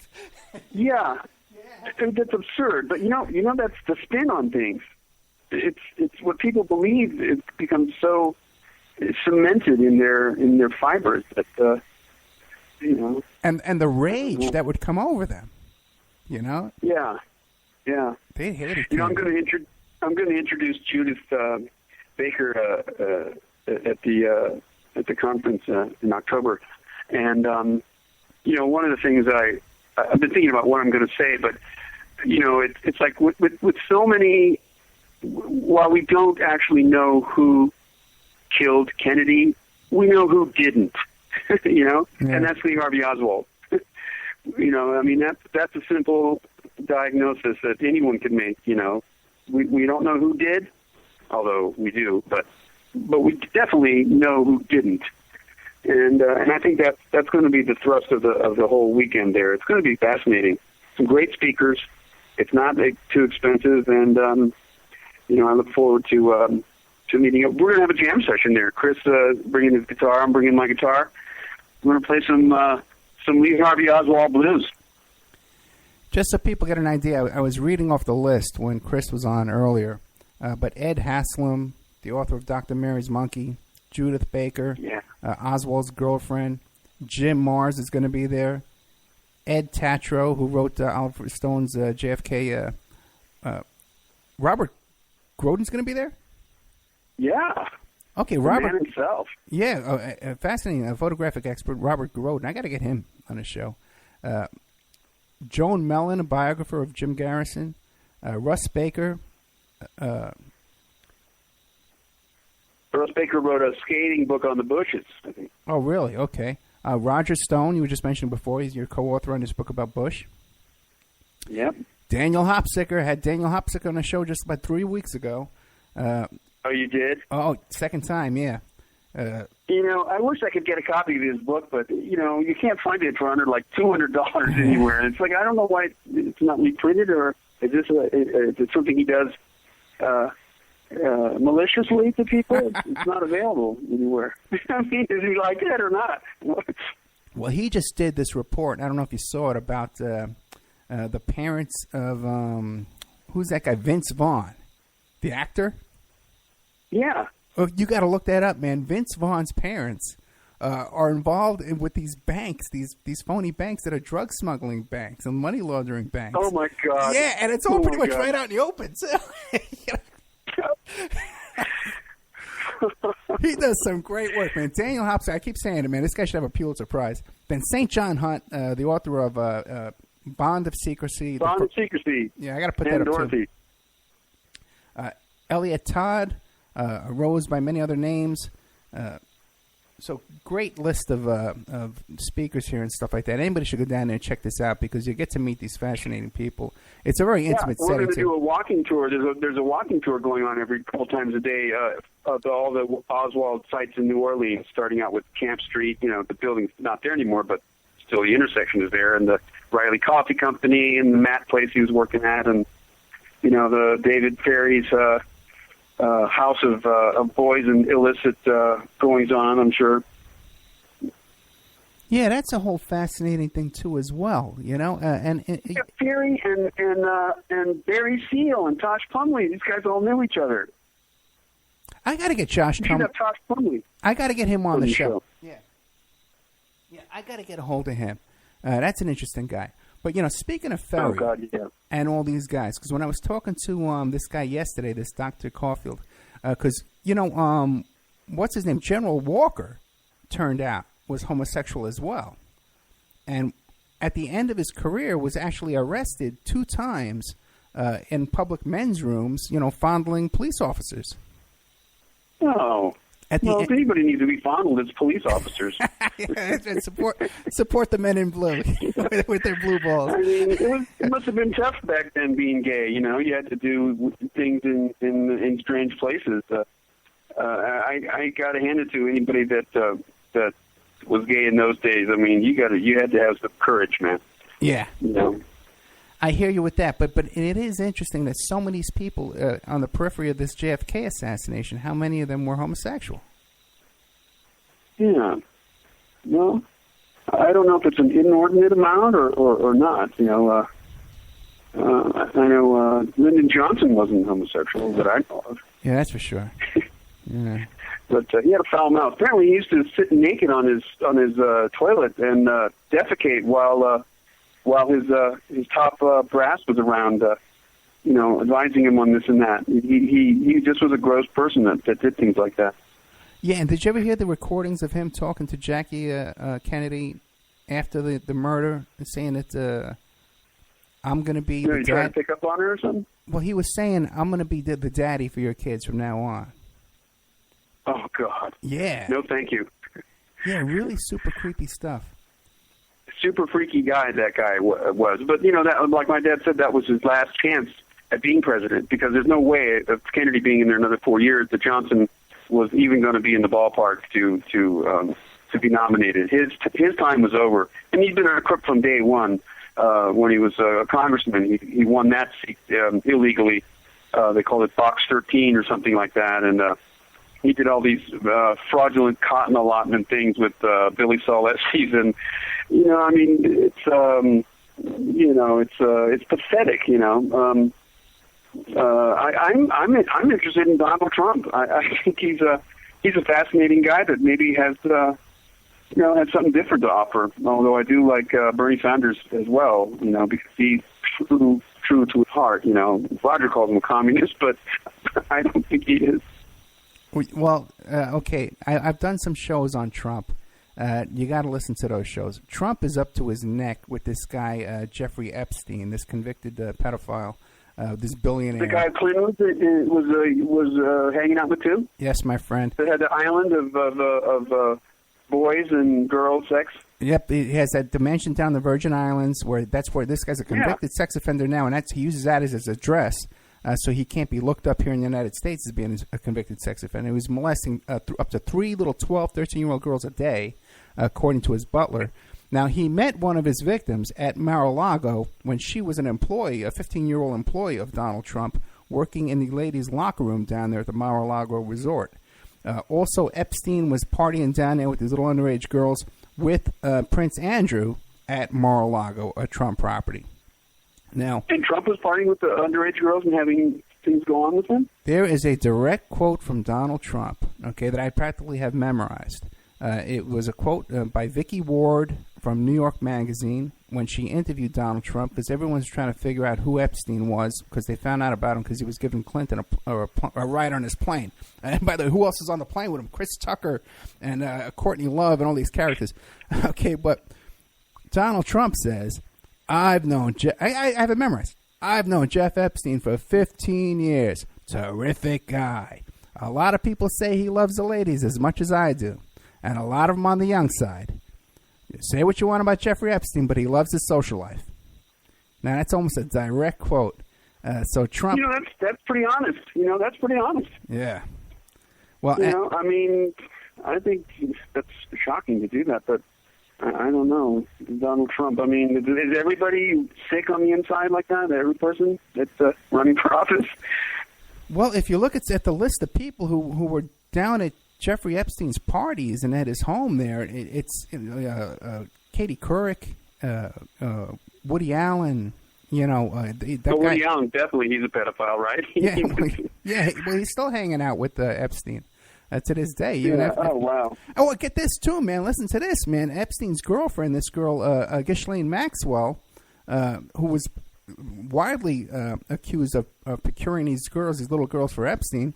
Yeah. That's absurd. But, you know, that's the spin on things. It's what people believe. It becomes so cemented in their fibers that, you know. And the rage that would come over them, you know? Yeah. Yeah, they hated. You know, I'm going to introduce Judith Baker at the conference in October, and you know, one of the things I've been thinking about what I'm going to say, but you know, it's like with so many, while we don't actually know who killed Kennedy, we know who didn't. You know, and that's Lee Harvey Oswald. You know, I mean, that's a simple diagnosis that anyone can make. You know, we don't know who did, although we do, but we definitely know who didn't. And I think that's going to be the thrust of the whole weekend there. It's going to be fascinating. Some great speakers. It's not too expensive, and you know, I look forward to meeting up. We're going to have a jam session there. Chris bringing his guitar. I'm bringing my guitar. We're going to play some Lee Harvey Oswald blues. Just so people get an idea, I was reading off the list when Chris was on earlier, but Ed Haslam, the author of Dr. Mary's Monkey, Judith Baker, Oswald's girlfriend, Jim Mars is going to be there, Ed Tatro, who wrote Oliver Stone's JFK, Robert Groden's going to be there? Yeah. Okay, Robert. The man himself. Yeah, fascinating. A photographic expert, Robert Groden. I got to get him on the show. Joan Mellon, a biographer of Jim Garrison. Russ Baker. Russ Baker wrote a skating book on the Bushes, I think. Oh, really? Okay. Roger Stone, you were just mentioning before. He's your co-author on this book about Bush. Yep. Daniel Hopsicker. Had Daniel Hopsicker on the show just about 3 weeks ago. Oh, you did? Oh, second time, yeah. You know, I wish I could get a copy of his book, but, you know, you can't find it for under like $200 anywhere. It's like, I don't know why it's not reprinted, or is this is it something he does maliciously to people? It's not available anywhere. I mean, is he like that or not? Well, he just did this report. I don't know if you saw it, about the parents of, who's that guy, Vince Vaughn, the actor? Yeah. Oh, you got to look that up, man. Vince Vaughn's parents are involved with these banks, these phony banks that are drug smuggling banks and money laundering banks. Oh, my God. Yeah, and it's all pretty much right out in the open, too. He does some great work, man. Daniel Hopsicker, I keep saying it, man. This guy should have a Pulitzer Prize. Then St. John Hunt, the author of Bond of Secrecy. Bond of Secrecy. Yeah, I got to put that up, Dorothy. Too. Elliot Todd. Rose by many other names. So great list of speakers here and stuff like that. Anybody should go down there and check this out, because you get to meet these fascinating people. It's a very intimate setting. We're going to do a walking tour. There's a walking tour going on every couple times a day of all the Oswald sites in New Orleans, starting out with Camp Street. You know, the building's not there anymore, but So the intersection is there, and the Riley Coffee Company and the mat place he was working at, and the David Ferry's house of boys and illicit goings on. I'm sure. Yeah, that's a whole fascinating thing too, as well. Ferry and Barry Seal and Tosh Plumley. These guys all knew each other. I got to get Tosh Plumley. I got to get him on the show. Yeah, I got to get a hold of him. That's an interesting guy. But speaking of Ferry and all these guys, because when I was talking to this guy yesterday, this Dr. Caulfield, because what's his name, General Walker, turned out was homosexual as well, and at the end of his career was actually arrested 2 times in public men's rooms, fondling police officers. Oh. If anybody needs to be fondled, it's police officers. Support the men in blue with their blue balls. I mean, it must have been tough back then being gay. You had to do things in strange places. I got to hand it to anybody that was gay in those days. I mean, you had to have some courage, man. Yeah. I hear you with that, but it is interesting that so many people on the periphery of this JFK assassination, how many of them were homosexual? Yeah. Well, I don't know if it's an inordinate amount or not. I know Lyndon Johnson wasn't homosexual that I know of. Yeah, that's for sure. Yeah. But he had a foul mouth. Apparently, he used to sit naked on his toilet and defecate while his top brass was around, advising him on this and that. He just was a gross person that did things like that. Yeah, and did you ever hear the recordings of him talking to Jackie Kennedy after the murder, saying that I'm going to be the dad? Trying to pick up on her or something? Well, he was saying, I'm going to be the daddy for your kids from now on. Oh, God. Yeah. No, thank you. Yeah, really super creepy stuff. Super freaky guy that guy was. But, that, like my dad said, that was his last chance at being president, because there's no way of Kennedy being in there another 4 years that Johnson was even going to be in the ballpark to be nominated. His time was over. And he'd been a crook from day one. When he was a congressman, he won that seat illegally. They called it Box 13 or something like that. And he did all these fraudulent cotton allotment things with Billy Saul Estes, and it's pathetic. I'm interested in Donald Trump. I think he's a fascinating guy that maybe has has something different to offer. Although I do like Bernie Sanders as well, because he's true to his heart. Roger calls him a communist, but I don't think he is. Well, okay, I've done some shows on Trump. You got to listen to those shows. Trump is up to his neck with this guy, Jeffrey Epstein, this convicted pedophile, this billionaire. The guy Clinton was hanging out with too? Yes, my friend. That had the island of boys and girls sex? Yep, he has that dimension down the Virgin Islands that's where this guy's a convicted sex offender now, and he uses that as his address. So he can't be looked up here in the United States as being a convicted sex offender. He was molesting up to 3 little 12, 13-year-old girls a day, according to his butler. Now, he met one of his victims at Mar-a-Lago when she was an employee, a 15-year-old employee of Donald Trump, working in the ladies' locker room down there at the Mar-a-Lago resort. Also, Epstein was partying down there with these little underage girls with Prince Andrew at Mar-a-Lago, a Trump property. Now, and Trump was partying with the underage girls and having things go on with him? There is a direct quote from Donald Trump, that I practically have memorized. It was a quote by Vicki Ward from New York Magazine when she interviewed Donald Trump, because everyone's trying to figure out who Epstein was, because they found out about him because he was giving Clinton a ride on his plane. And by the way, who else is on the plane with him? Chris Tucker and Courtney Love and all these characters. Okay, but Donald Trump says, I have it memorized. I've known Jeff Epstein for 15 years. Terrific guy. A lot of people say he loves the ladies as much as I do, and a lot of them on the young side. You say what you want about Jeffrey Epstein, but he loves his social life. Now, that's almost a direct quote. So Trump... that's pretty honest. That's pretty honest. Yeah. Well, I mean, I think that's shocking to do that, but I don't know. Donald Trump. I mean, is everybody sick on the inside like that? Every person that's running for office? Well, if you look at the list of people who were down at Jeffrey Epstein's parties and at his home there, it's Katie Couric, Woody Allen. You know, that guy. Woody Allen, definitely, he's a pedophile, right? Well, he's still hanging out with Epstein to this day. Wow. Oh, get this too, man. Listen to this, man. Epstein's girlfriend, this girl, Ghislaine Maxwell, who was widely accused of procuring these little girls for Epstein.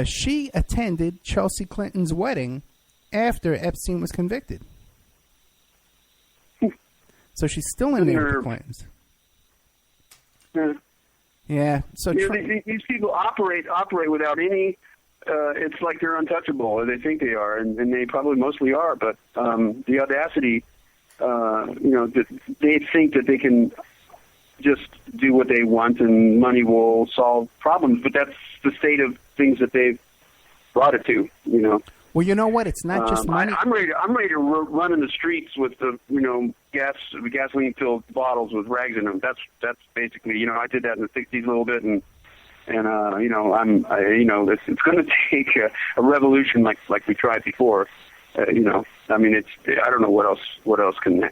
She attended Chelsea Clinton's wedding after Epstein was convicted. So she's still in there with the Clintons. Yeah. So these people operate without any. It's like they're untouchable, or they think they are, and they probably mostly are. But the audacity, they think that they can just do what they want and money will solve problems. But that's the state of things that they've brought it to. Well, you know what? It's not just money. I'm ready to run in the streets with the gasoline filled bottles with rags in them. That's basically I did that in the '60s a little bit, and it's going to take a revolution like we tried before. I mean, I don't know what else can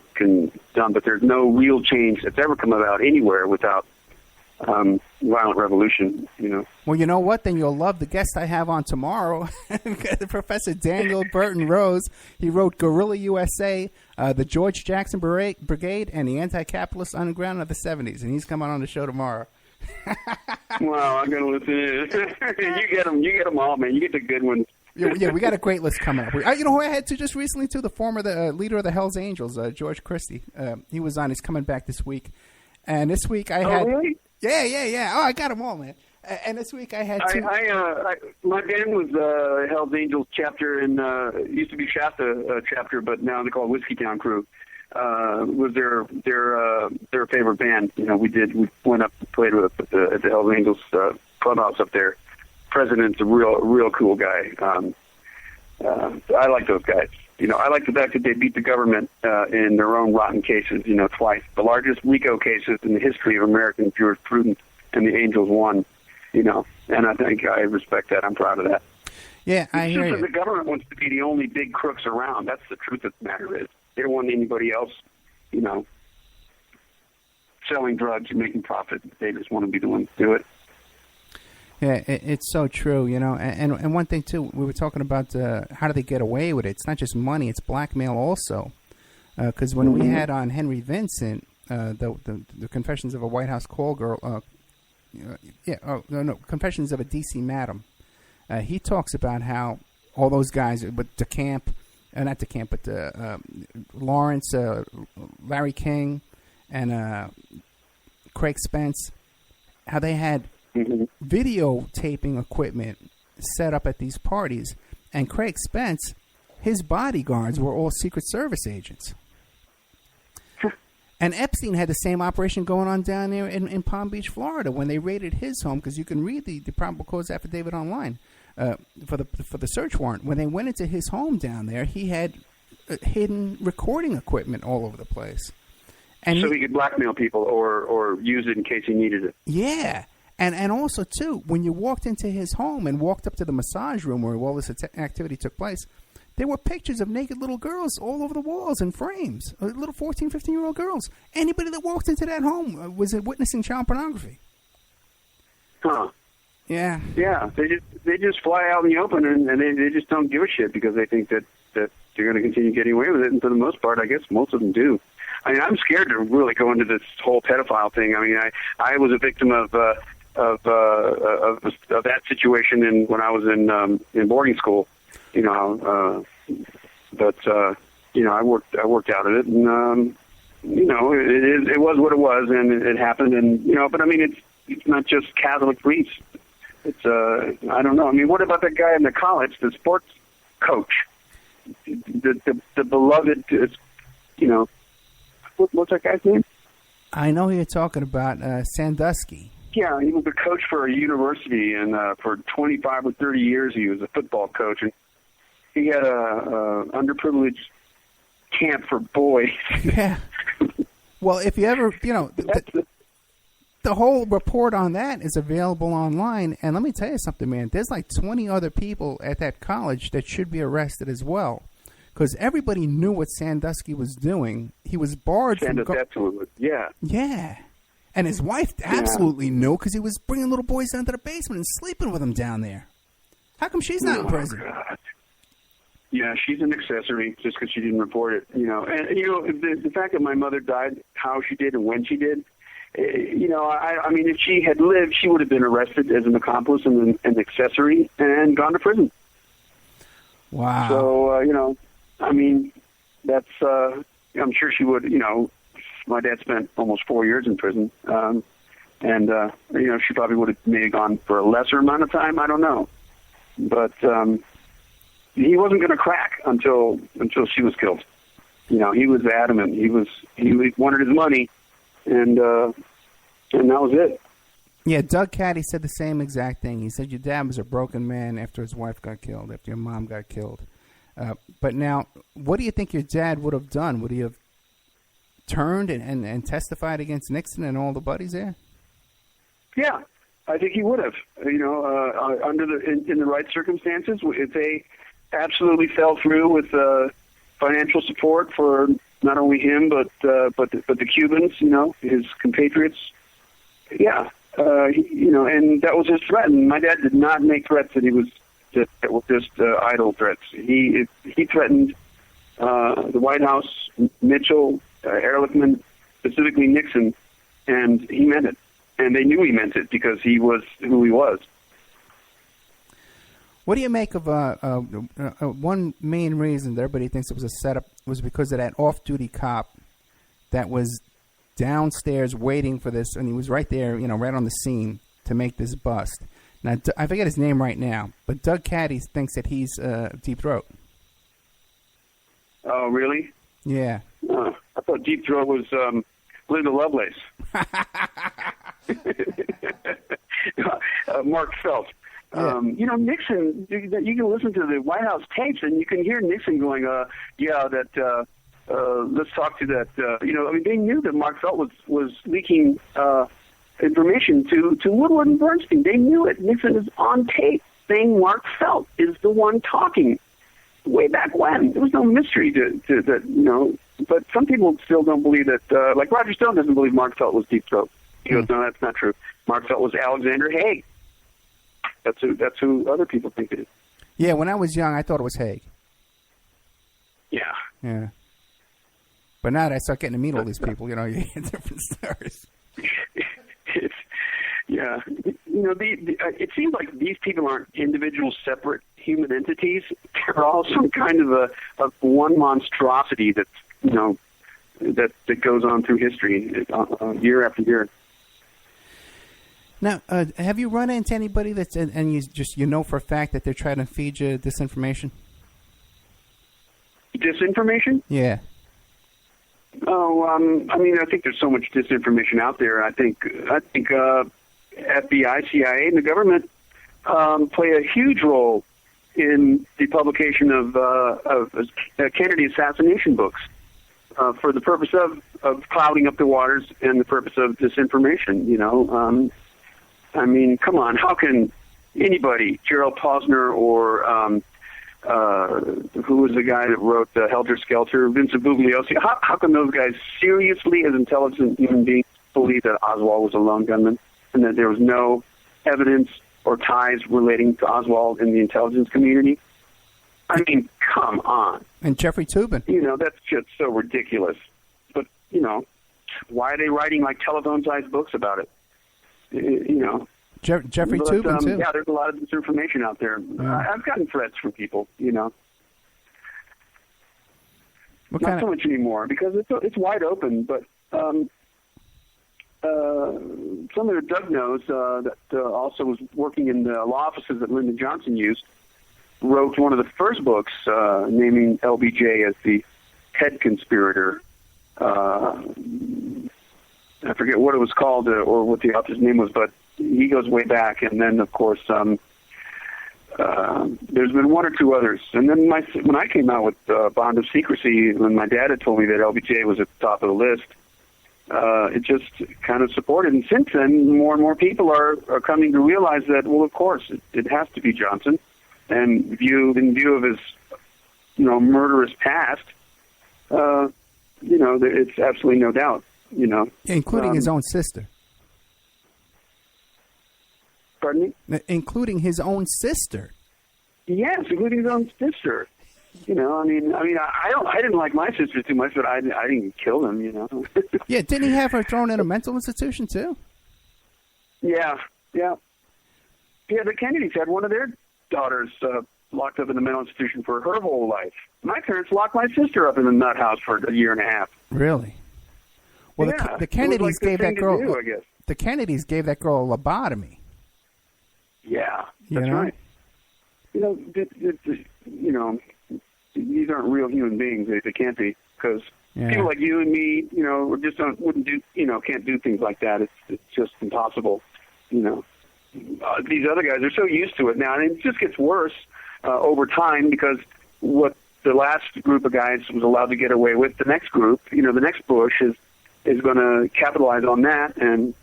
done, but there's no real change that's ever come about anywhere without violent revolution. Well, you know what? Then you'll love the guest I have on tomorrow, Professor Daniel Burton Rose. He wrote Guerrilla USA, the George Jackson Brigade, and the Anti-Capitalist Underground of the '70s, and he's coming on the show tomorrow. Wow, I'm gonna listen in. You get them all, man. You get the good ones. Yeah, we got a great list coming up. You know who I had to just recently too? The former leader of the Hells Angels, George Christie. He was on. He's coming back this week, and this week I had. Really? Yeah. Oh, I got them all, man. And this week I had two. My band was Hells Angels chapter, and it used to be Shasta chapter, but now they're called Whiskey Town Crew. Was their favorite band? We went up and played with at the Hells Angels clubhouse up there. President's a real cool guy. I like those guys. I like the fact that they beat the government in their own rotten cases. Twice, the largest RICO cases in the history of American jurisprudence, and the Angels won. And I think I respect that. I'm proud of that. Yeah, I hear you. The government wants to be the only big crooks around. That's the truth of the matter is. They don't want anybody else, selling drugs and making profit. They just want to be the ones to do it. Yeah, it's so true, And one thing, too, we were talking about how do they get away with it. It's not just money, it's blackmail also. Because when we had on Henry Vincent, the Confessions of a White House Call Girl, Confessions of a D.C. Madam, he talks about how all those guys, but Lawrence, Larry King, and Craig Spence, how they had videotaping equipment set up at these parties. And Craig Spence, his bodyguards were all Secret Service agents. And Epstein had the same operation going on down there in Palm Beach, Florida, when they raided his home, because you can read the probable cause affidavit online for the search warrant. When they went into his home down there, he had hidden recording equipment all over the place. And so he could blackmail people or use it in case he needed it. Yeah. And also, too, when you walked into his home and walked up to the massage room where all this activity took place, there were pictures of naked little girls all over the walls in frames, little 14, 15-year-old girls. Anybody that walked into that home was witnessing child pornography. Huh. Yeah. Yeah, they just fly out in the open, and they just don't give a shit because they think that they're going to continue getting away with it. And for the most part, I guess most of them do. I mean, I'm scared to really go into this whole pedophile thing. I mean, I was a victim of that situation when I was in boarding school. But I worked out of it, and it was what it was, and it happened, and but I mean, it's not just Catholic priests. It's I don't know. I mean, what about that guy in the college, the sports coach, the beloved, what's that guy's name? I know who you're talking about, Sandusky. Yeah, he was a coach for a university, and for 25 or 30 years he was a football coach, and he had a underprivileged camp for boys. Yeah. Well, if you ever, the whole report on that is available online. And let me tell you something, man. There's like 20 other people at that college that should be arrested as well. Because everybody knew what Sandusky was doing. He was barred from... Yeah. Yeah. And his wife absolutely knew because he was bringing little boys down to the basement and sleeping with them down there. How come she's not in prison? God. Yeah, she's an accessory just because she didn't report it. And the fact that my mother died, how she did and when she did, I mean, if she had lived, she would have been arrested as an accomplice and an accessory and gone to prison. Wow. So, I mean, that's, I'm sure she would, my dad spent almost 4 years in prison. She probably would have maybe gone for a lesser amount of time. I don't know. But he wasn't going to crack until she was killed. He was adamant. He wanted his money, and that was it. Yeah, Doug Caddy said the same exact thing. He said your dad was a broken man after his wife got killed, after your mom got killed. But now, what do you think your dad would have done? Would he have turned and testified against Nixon and all the buddies there? Yeah, I think he would have. In the right circumstances, if they absolutely fell through with financial support for not only him but the Cubans, his compatriots. Yeah, and that was his threat. And my dad did not make threats that were just idle threats. He threatened the White House, Mitchell, Ehrlichman, specifically Nixon, and he meant it. And they knew he meant it because he was who he was. What do you make of one main reason that everybody thinks it was a setup was because of that off-duty cop that was downstairs waiting for this, and he was right there, right on the scene to make this bust. Now, I forget his name right now, but Doug Caddy thinks that he's Deep Throat. Oh, really? Yeah. I thought Deep Throat was Linda Lovelace. Mark Felt. Yeah. Nixon, you can listen to the White House tapes and you can hear Nixon going, let's talk to that. They knew that Mark Felt was leaking information to Woodward and Bernstein. They knew it. Nixon is on tape saying Mark Felt is the one talking way back when. There was no mystery to that, but some people still don't believe that, like Roger Stone doesn't believe Mark Felt was Deep Throat. He goes, no, that's not true. Mark Felt was Alexander Haig. That's who other people think it is. Yeah, when I was young, I thought it was Haig. Yeah. Yeah. But now that I start getting to meet all these people, you hear different stories. Yeah. It seems like these people aren't individual, separate human entities. They're all some kind of a one monstrosity that's, that goes on through history year after year. Now, have you run into anybody that's and you know for a fact that they're trying to feed you disinformation? Disinformation? Yeah. Oh, I think there's so much disinformation out there. I think FBI, CIA, and the government play a huge role in the publication of Kennedy assassination books for the purpose of clouding up the waters and the purpose of disinformation. Come on, how can anybody, Gerald Posner or who was the guy that wrote Helter Skelter, Vincent Bugliosi, how can those guys seriously, as intelligent human beings, believe that Oswald was a lone gunman and that there was no evidence or ties relating to Oswald in the intelligence community? Come on. And Jeffrey Toobin. That's just so ridiculous. But, why are they writing like telephone-sized books about it? Jeffrey Toobin, too. Yeah, there's a lot of disinformation out there. Yeah. I've gotten threats from people, Not so much anymore because it's wide open, but somebody that Doug knows that also was working in the law offices that Lyndon Johnson used wrote one of the first books naming LBJ as the head conspirator. I forget what it was called or what the author's name was, but he goes way back. And then, of course, There's been one or two others. And then when I came out with Bond of Secrecy, when my dad had told me that LBJ was at the top of the list, it just kind of supported. And since then, more and more people are coming to realize that, well, of course, it has to be Johnson. And in view of his, murderous past, it's absolutely no doubt, Including his own sister. Pardon me? Including his own sister. Yes, including his own sister. I didn't like my sister too much, but I didn't kill them. Yeah, didn't he have her thrown in a mental institution too? Yeah. The Kennedys had one of their daughters locked up in a mental institution for her whole life. My parents locked my sister up in the nut house for a year and a half. Really? Well, yeah, the Kennedys gave that girl. I guess. The Kennedys gave that girl a lobotomy. Yeah, that's right. These aren't real human beings. They can't be, because people like you and me, just can't do things like that. It's just impossible. These other guys are so used to it now, and it just gets worse over time, because what the last group of guys was allowed to get away with, the next group, the next Bush is going to capitalize on that. And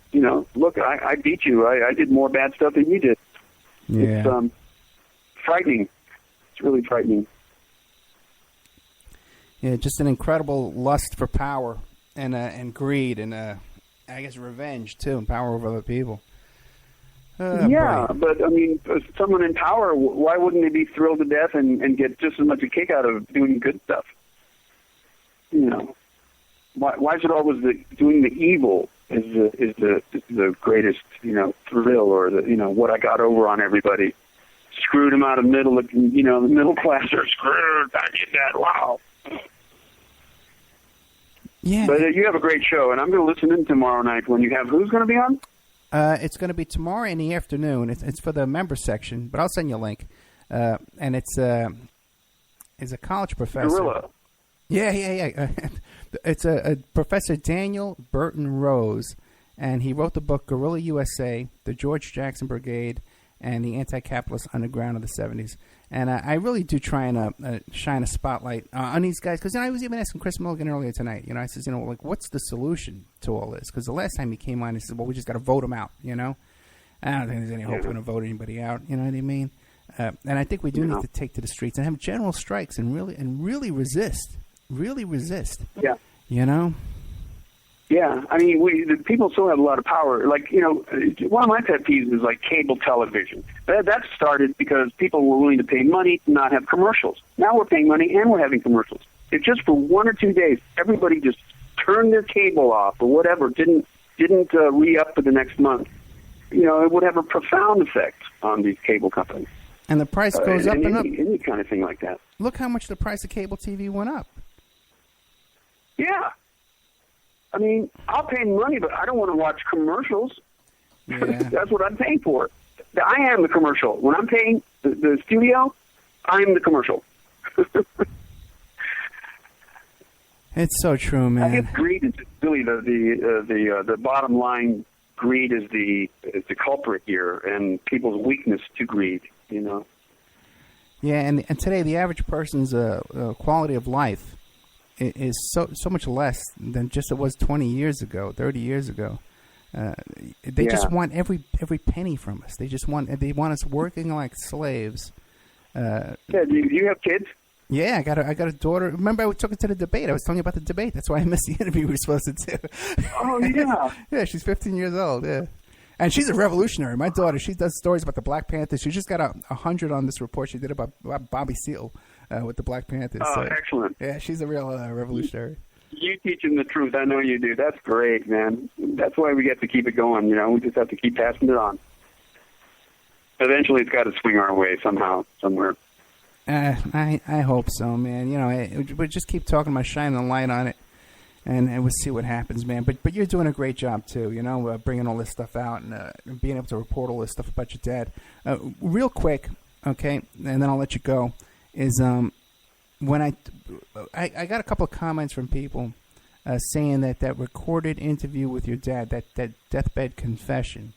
look, I beat you. I did more bad stuff than you did. Yeah. It's frightening. It's really frightening. Yeah, just an incredible lust for power and greed and I guess revenge too, and power over other people. Yeah, boy. But I mean, someone in power, why wouldn't they be thrilled to death and get just as much a kick out of doing good stuff? Why is it always doing the evil is the greatest thrill, or what I got over on everybody? Screwed them out of the middle class are screwed. I did that. Wow. Yeah. But you have a great show, and I'm going to listen in tomorrow night when you have. Who's going to be on? It's going to be tomorrow in the afternoon. It's for the member section, but I'll send you a link. And it's a college professor. Gorilla. Yeah. It's a Professor Daniel Burton Rose, and he wrote the book Guerrilla USA, the George Jackson Brigade, and the Anti-Capitalist Underground of the 70s. And I really do try and shine a spotlight on these guys, because I was even asking Chris Milligan earlier tonight. I says, what's the solution to all this? Because the last time he came on, he said, well, we just got to vote them out. I don't think there's any hope we're going to vote anybody out. You know what I mean? And I think we do need to take to the streets and have general strikes and really resist. Really resist. Yeah. Yeah, I mean, the people still have a lot of power. Like, one of my pet peeves is like cable television. That started because people were willing to pay money to not have commercials. Now we're paying money and we're having commercials. If just for 1 or 2 days, everybody just turned their cable off or whatever, didn't re-up for the next month, it would have a profound effect on these cable companies. And the price goes up and up. Any kind of thing like that. Look how much the price of cable TV went up. Yeah. I mean, I'll pay money, but I don't want to watch commercials. Yeah. That's what I'm paying for. I am the commercial. When I'm paying the studio, I'm the commercial. It's so true, man. I guess greed is really the bottom line. Greed is the culprit here, and people's weakness to greed. Yeah, and today the average person's quality of life is so much less than just it was 20 years ago, 30 years ago. They just want every penny from us. They want us working like slaves. Do you have kids? Yeah, I got a daughter. Remember, I took her to the debate. I was telling you about the debate. That's why I missed the interview we were supposed to do. Oh, yeah. Yeah, she's 15 years old, yeah. And she's a revolutionary. My daughter, she does stories about the Black Panthers. She just got 100 on this report she did about Bobby Seale with the Black Panthers. Oh, excellent. Yeah, she's a real revolutionary. You teach them the truth. I know you do. That's great, man. That's why we get to keep it going. We just have to keep passing it on. Eventually, it's got to swing our way somehow, somewhere. I hope so, man. But just keep talking about shining a light on it, and we'll see what happens, man. But you're doing a great job too, bringing all this stuff out and being able to report all this stuff about your dad. Real quick, okay, and then I'll let you go. Is when I got a couple of comments from people saying that recorded interview with your dad, that deathbed confession,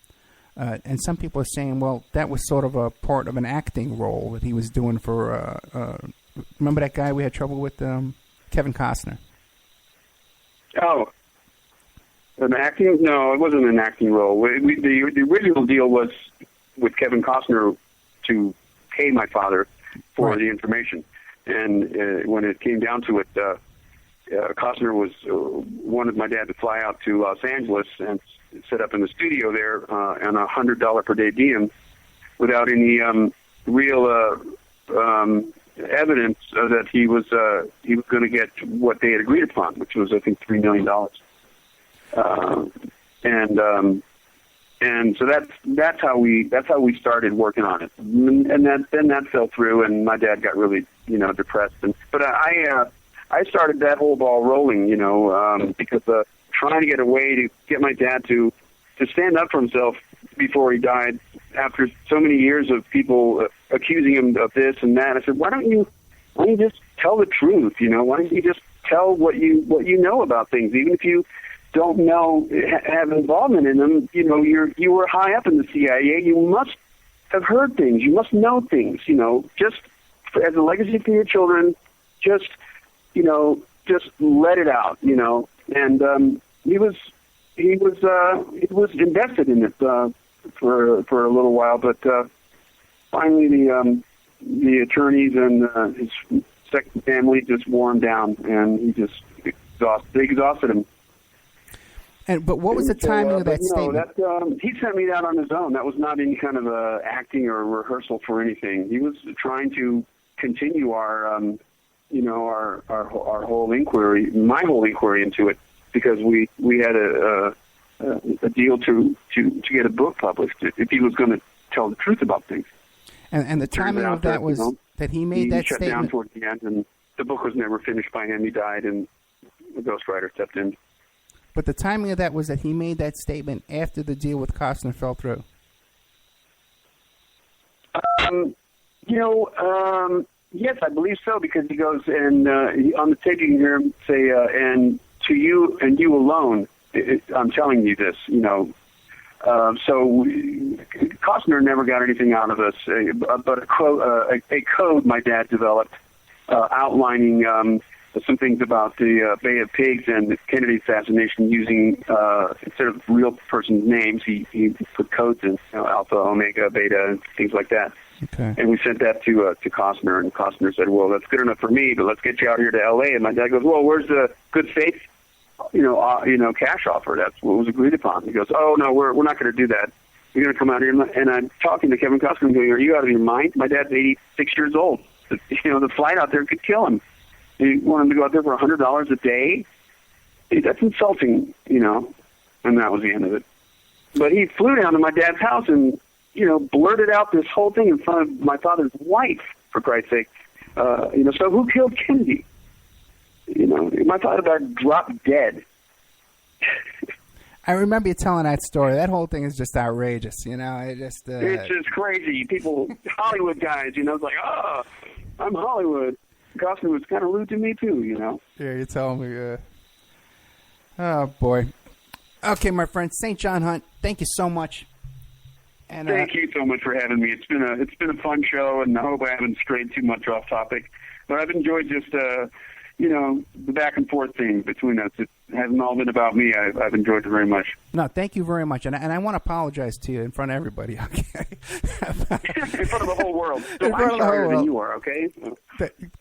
And some people are saying, well, that was sort of a part of an acting role that he was doing for, remember that guy we had trouble with, Kevin Costner? Oh, an acting? No, it wasn't an acting role. The original deal was with Kevin Costner to pay my father for the information. And when it came down to it, Costner wanted my dad to fly out to Los Angeles and set up in the studio there on a $100 per day diem without any real evidence that he was going to get what they had agreed upon, which was, I think, $3 million. And so that's how we started working on it, and then that fell through, and my dad got really depressed. But I started that whole ball rolling, because trying to get a way to get my dad to stand up for himself before he died, after so many years of people accusing him of this and that. I said, why don't you just tell the truth? Why don't you just tell what you know about things, even if you don't have involvement in them. You were high up in the CIA. You must have heard things. You must know things. Just as a legacy for your children. Just let it out. And he was invested in it for a little while, but finally the attorneys and his second family just wore him down, and he just exhausted him. But what was the timing of that statement? He sent me that on his own. That was not any kind of acting or rehearsal for anything. He was trying to continue our whole inquiry, my whole inquiry into it, because we had a deal to get a book published if he was going to tell the truth about things. And the timing of that was that he made that shut statement. Down towards the end, and the book was never finished by him. He died, and the ghostwriter stepped in. But the timing of that was that he made that statement after the deal with Costner fell through. Yes, I believe so, because he goes, and on the tape you can hear him say, and to you and you alone, I'm telling you this, So Costner never got anything out of us, but a code my dad developed outlining some things about the Bay of Pigs and the Kennedy assassination using, instead of real person's names, he put codes in, alpha, omega, beta, and things like that. Okay. And we sent that to Costner, and Costner said, well, that's good enough for me, but let's get you out here to L.A. And my dad goes, well, where's the good faith, cash offer? That's what was agreed upon. He goes, oh, no, we're not going to do that. We're going to come out here. And I'm talking to Kevin Costner and going, are you out of your mind? My dad's 86 years old. The flight out there could kill him. You want him to go out there for $100 a day? That's insulting, and that was the end of it. But he flew down to my dad's house and, blurted out this whole thing in front of my father's wife, for Christ's sake. So who killed Kennedy? My father got dropped dead. I remember you telling that story. That whole thing is just outrageous, It's just crazy. People, Hollywood guys, it's like, oh, I'm Hollywood. Costner was kind of rude to me, too, Yeah, you're telling me. Oh, boy. Okay, my friend, St. John Hunt, thank you so much. And thank you so much for having me. It's been a fun show, and I hope I haven't strayed too much off topic. But I've enjoyed just, the back and forth thing between us. It hasn't all been about me. I've enjoyed it very much. No, thank you very much. And I want to apologize to you in front of everybody, okay? In front of the whole world. So I'm sorrier than you are, okay?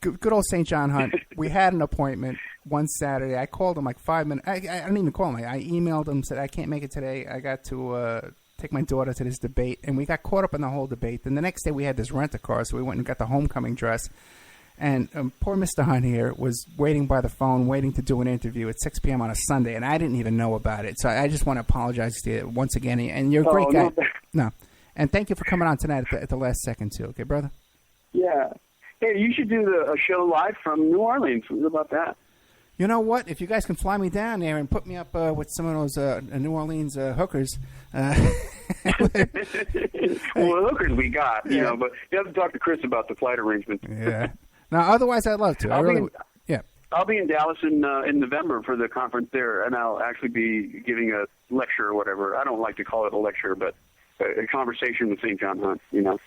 Good old St. John Hunt. We had an appointment one Saturday. I called him like 5 minutes. I didn't even call him. I emailed him, said, I can't make it today. I got to take my daughter to this debate. And we got caught up in the whole debate. Then the next day we had this rent-a-car, so we went and got the homecoming dress. And poor Mr. Hunt here was waiting by the phone, waiting to do an interview at 6 p.m. on a Sunday, and I didn't even know about it. So I just want to apologize to you once again. And you're a great guy. No. And thank you for coming on tonight at the last second, too. Okay, brother? Yeah. Hey, you should do a show live from New Orleans. What about that? You know what? If you guys can fly me down there and put me up with some of those New Orleans hookers. Well, the hookers we got, but you have to talk to Chris about the flight arrangements. Yeah. Now, otherwise, I'd love to. I'll be in Dallas in November for the conference there, and I'll actually be giving a lecture or whatever. I don't like to call it a lecture, but a conversation with St. John Hunt. You know.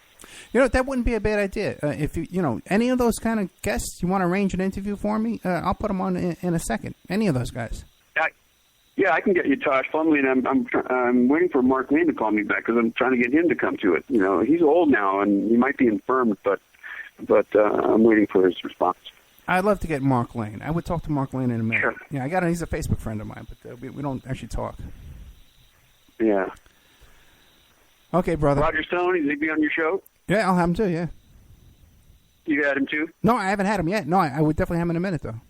You know, that wouldn't be a bad idea. If any of those kind of guests, you want to arrange an interview for me, I'll put them on in a second. Any of those guys. Yeah, I can get you Tosh Plumley, and I'm waiting for Mark Lane to call me back because I'm trying to get him to come to it. You know, he's old now and he might be infirm, but I'm waiting for his response. I'd love to get Mark Lane. I would talk to Mark Lane in a minute. Sure. Yeah, I got him. He's a Facebook friend of mine, but we don't actually talk. Yeah. Okay, brother. Roger Stone, is he be on your show? Yeah, I'll have him too. Yeah. You got him too? No, I haven't had him yet. No, I would definitely have him in a minute though.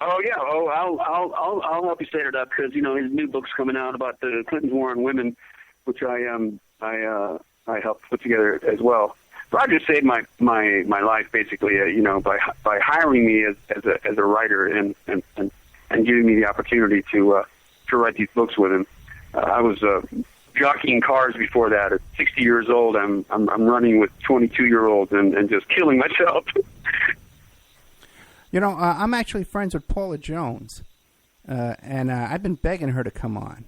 Oh yeah. Oh, I'll help you set it up because his new book's coming out about the Clinton's war on women, which I helped put together as well. Roger saved my life basically. By hiring me as a writer and giving me the opportunity to write these books with him. I was jockeying cars before that. At 60 years old, I'm running with 22-year-olds and just killing myself. I'm actually friends with Paula Jones, and I've been begging her to come on.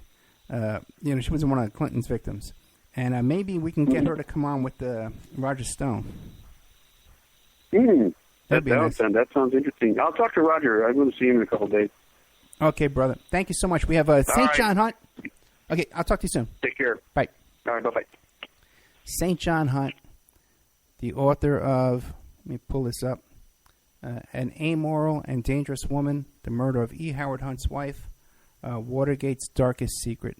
She was one of Clinton's victims, and maybe we can get her to come on with Roger Stone. That sounds interesting. I'll talk to Roger. I'm going to see him in a couple of days. Okay, brother. Thank you so much. We have St. John Hunt. Okay, I'll talk to you soon. Take care. Bye. All right, bye-bye. St. John Hunt, the author of, let me pull this up, An Amoral and Dangerous Woman, The Murder of E. Howard Hunt's Wife, Watergate's Darkest Secret.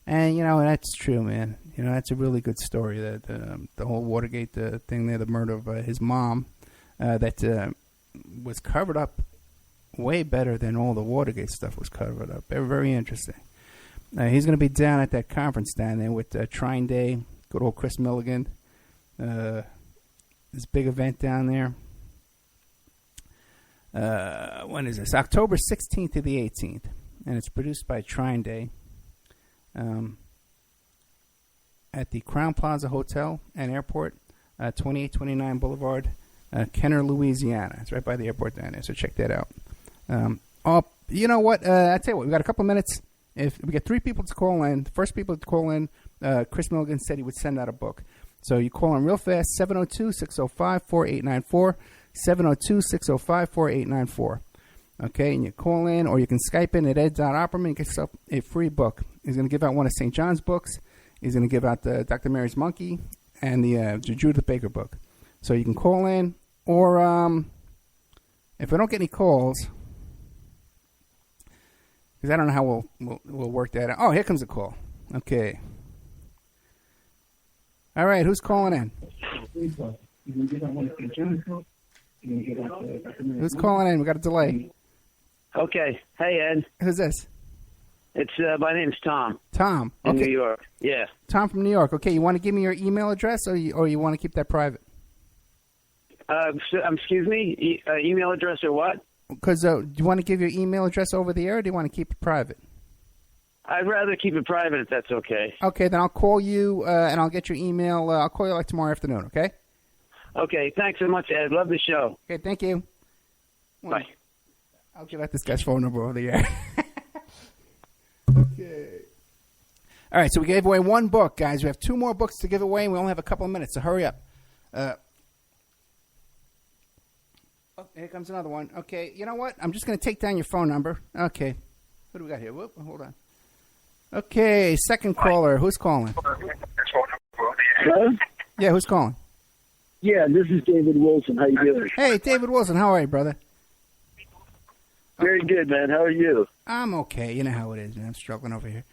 And, that's true, man. That's a really good story, the whole Watergate thing there, the murder of his mom, that was covered up way better than all the Watergate stuff was covered up. Very, very interesting. He's going to be down at that conference down there with Trine Day, good old Chris Milligan. This big event down there. When is this? October 16th to the 18th. And it's produced by Trine Day at the Crown Plaza Hotel and Airport, 2829 Boulevard, Kenner, Louisiana. It's right by the airport down there, so check that out. You know what? I tell you what, we got a couple of minutes. If we get 3 people to call in, the first people to call in, Chris Milligan said he would send out a book. So you call in real fast, 702-605-4894, 702-605-4894. Okay, and you call in, or you can Skype in at ed.opperman and get yourself a free book. He's going to give out one of St. John's books. He's going to give out the Dr. Mary's Monkey and the Judith Baker book. So you can call in, or if we don't get any calls, because I don't know how we'll work that out. Oh, here comes a call. Okay. All right, who's calling in? Who's calling in? We got a delay. Okay. Hey, Ed. Who's this? It's my name's Tom. Tom. In Okay. New York. Yeah. Tom from New York. Okay, you want to give me your email address, or you want to keep that private? Excuse me? Email address or what? Because do you want to give your email address over the air, or do you want to keep it private? I'd rather keep it private if that's okay. Okay, then I'll call you, and I'll get your email. I'll call you like tomorrow afternoon, okay? Okay, thanks so much, Ed. Love the show. Okay, thank you. Bye. I'll give out this guy's phone number over the air. Okay. All right, so we gave away 1 book, guys. We have 2 more books to give away, and we only have a couple of minutes, so hurry up. Here comes another one. Okay, you know what? I'm just going to take down your phone number. Okay. What do we got here? Whoop, hold on. Okay, second caller. Who's calling? Hello? Yeah, who's calling? Yeah, this is David Wilson. How you doing? Hey, David Wilson. How are you, brother? Very good, man. How are you? I'm okay. You know how it is, man. I'm struggling over here.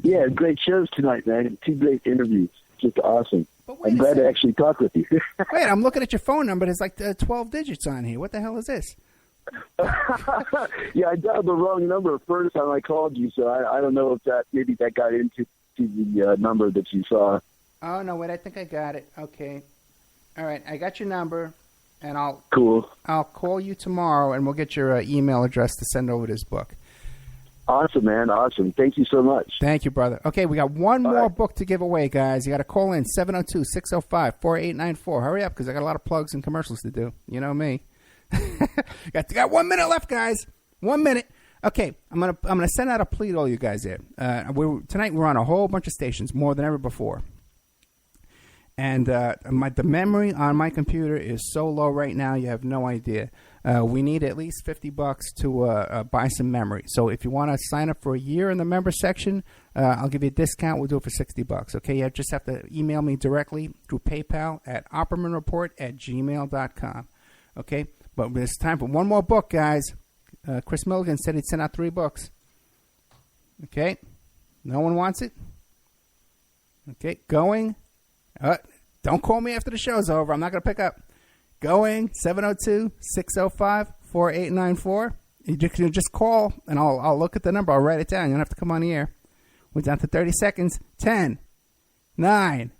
Yeah, great shows tonight, man. 2 great interviews. Just awesome. I'm glad to actually talk with you. Wait, I'm looking at your phone number. There's like 12 digits on here. What the hell is this? Yeah, I dialed the wrong number first time I called you, so I don't know if maybe that got into the number that you saw. Oh, no, wait. I think I got it. Okay. All right. I got your number, and I'll call you tomorrow, and we'll get your email address to send over this book. Awesome, man. Awesome. Thank you so much. Thank you, brother. Okay, we got 1 more book to give away, guys. You got to call in 702-605-4894. Hurry up, because I got a lot of plugs and commercials to do. You know me. got 1 minute left, guys. 1 minute. Okay, I'm gonna send out a plea to all you guys there. Tonight we're on a whole bunch of stations, more than ever before. And the memory on my computer is so low right now, you have no idea. We need at least $50 to buy some memory. So if you want to sign up for a year in the member section, I'll give you a discount. We'll do it for $60. Okay, you just have to email me directly through PayPal at oppermanreport@gmail.com. Okay, but it's time for one more book, guys. Chris Milligan said he'd send out 3 books. Okay, no one wants it. Okay, going. Don't call me after the show's over. I'm not going to pick up. Going 702-605-4894. You can just call, and I'll look at the number. I'll write it down. You don't have to come on the air. We're down to 30 seconds. 10, 9,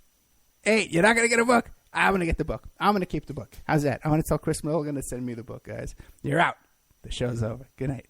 8. You're not going to get a book. I'm going to get the book. I'm going to keep the book. How's that? I want to tell Chris Milligan to send me the book, guys. You're out. The show's over. Good night.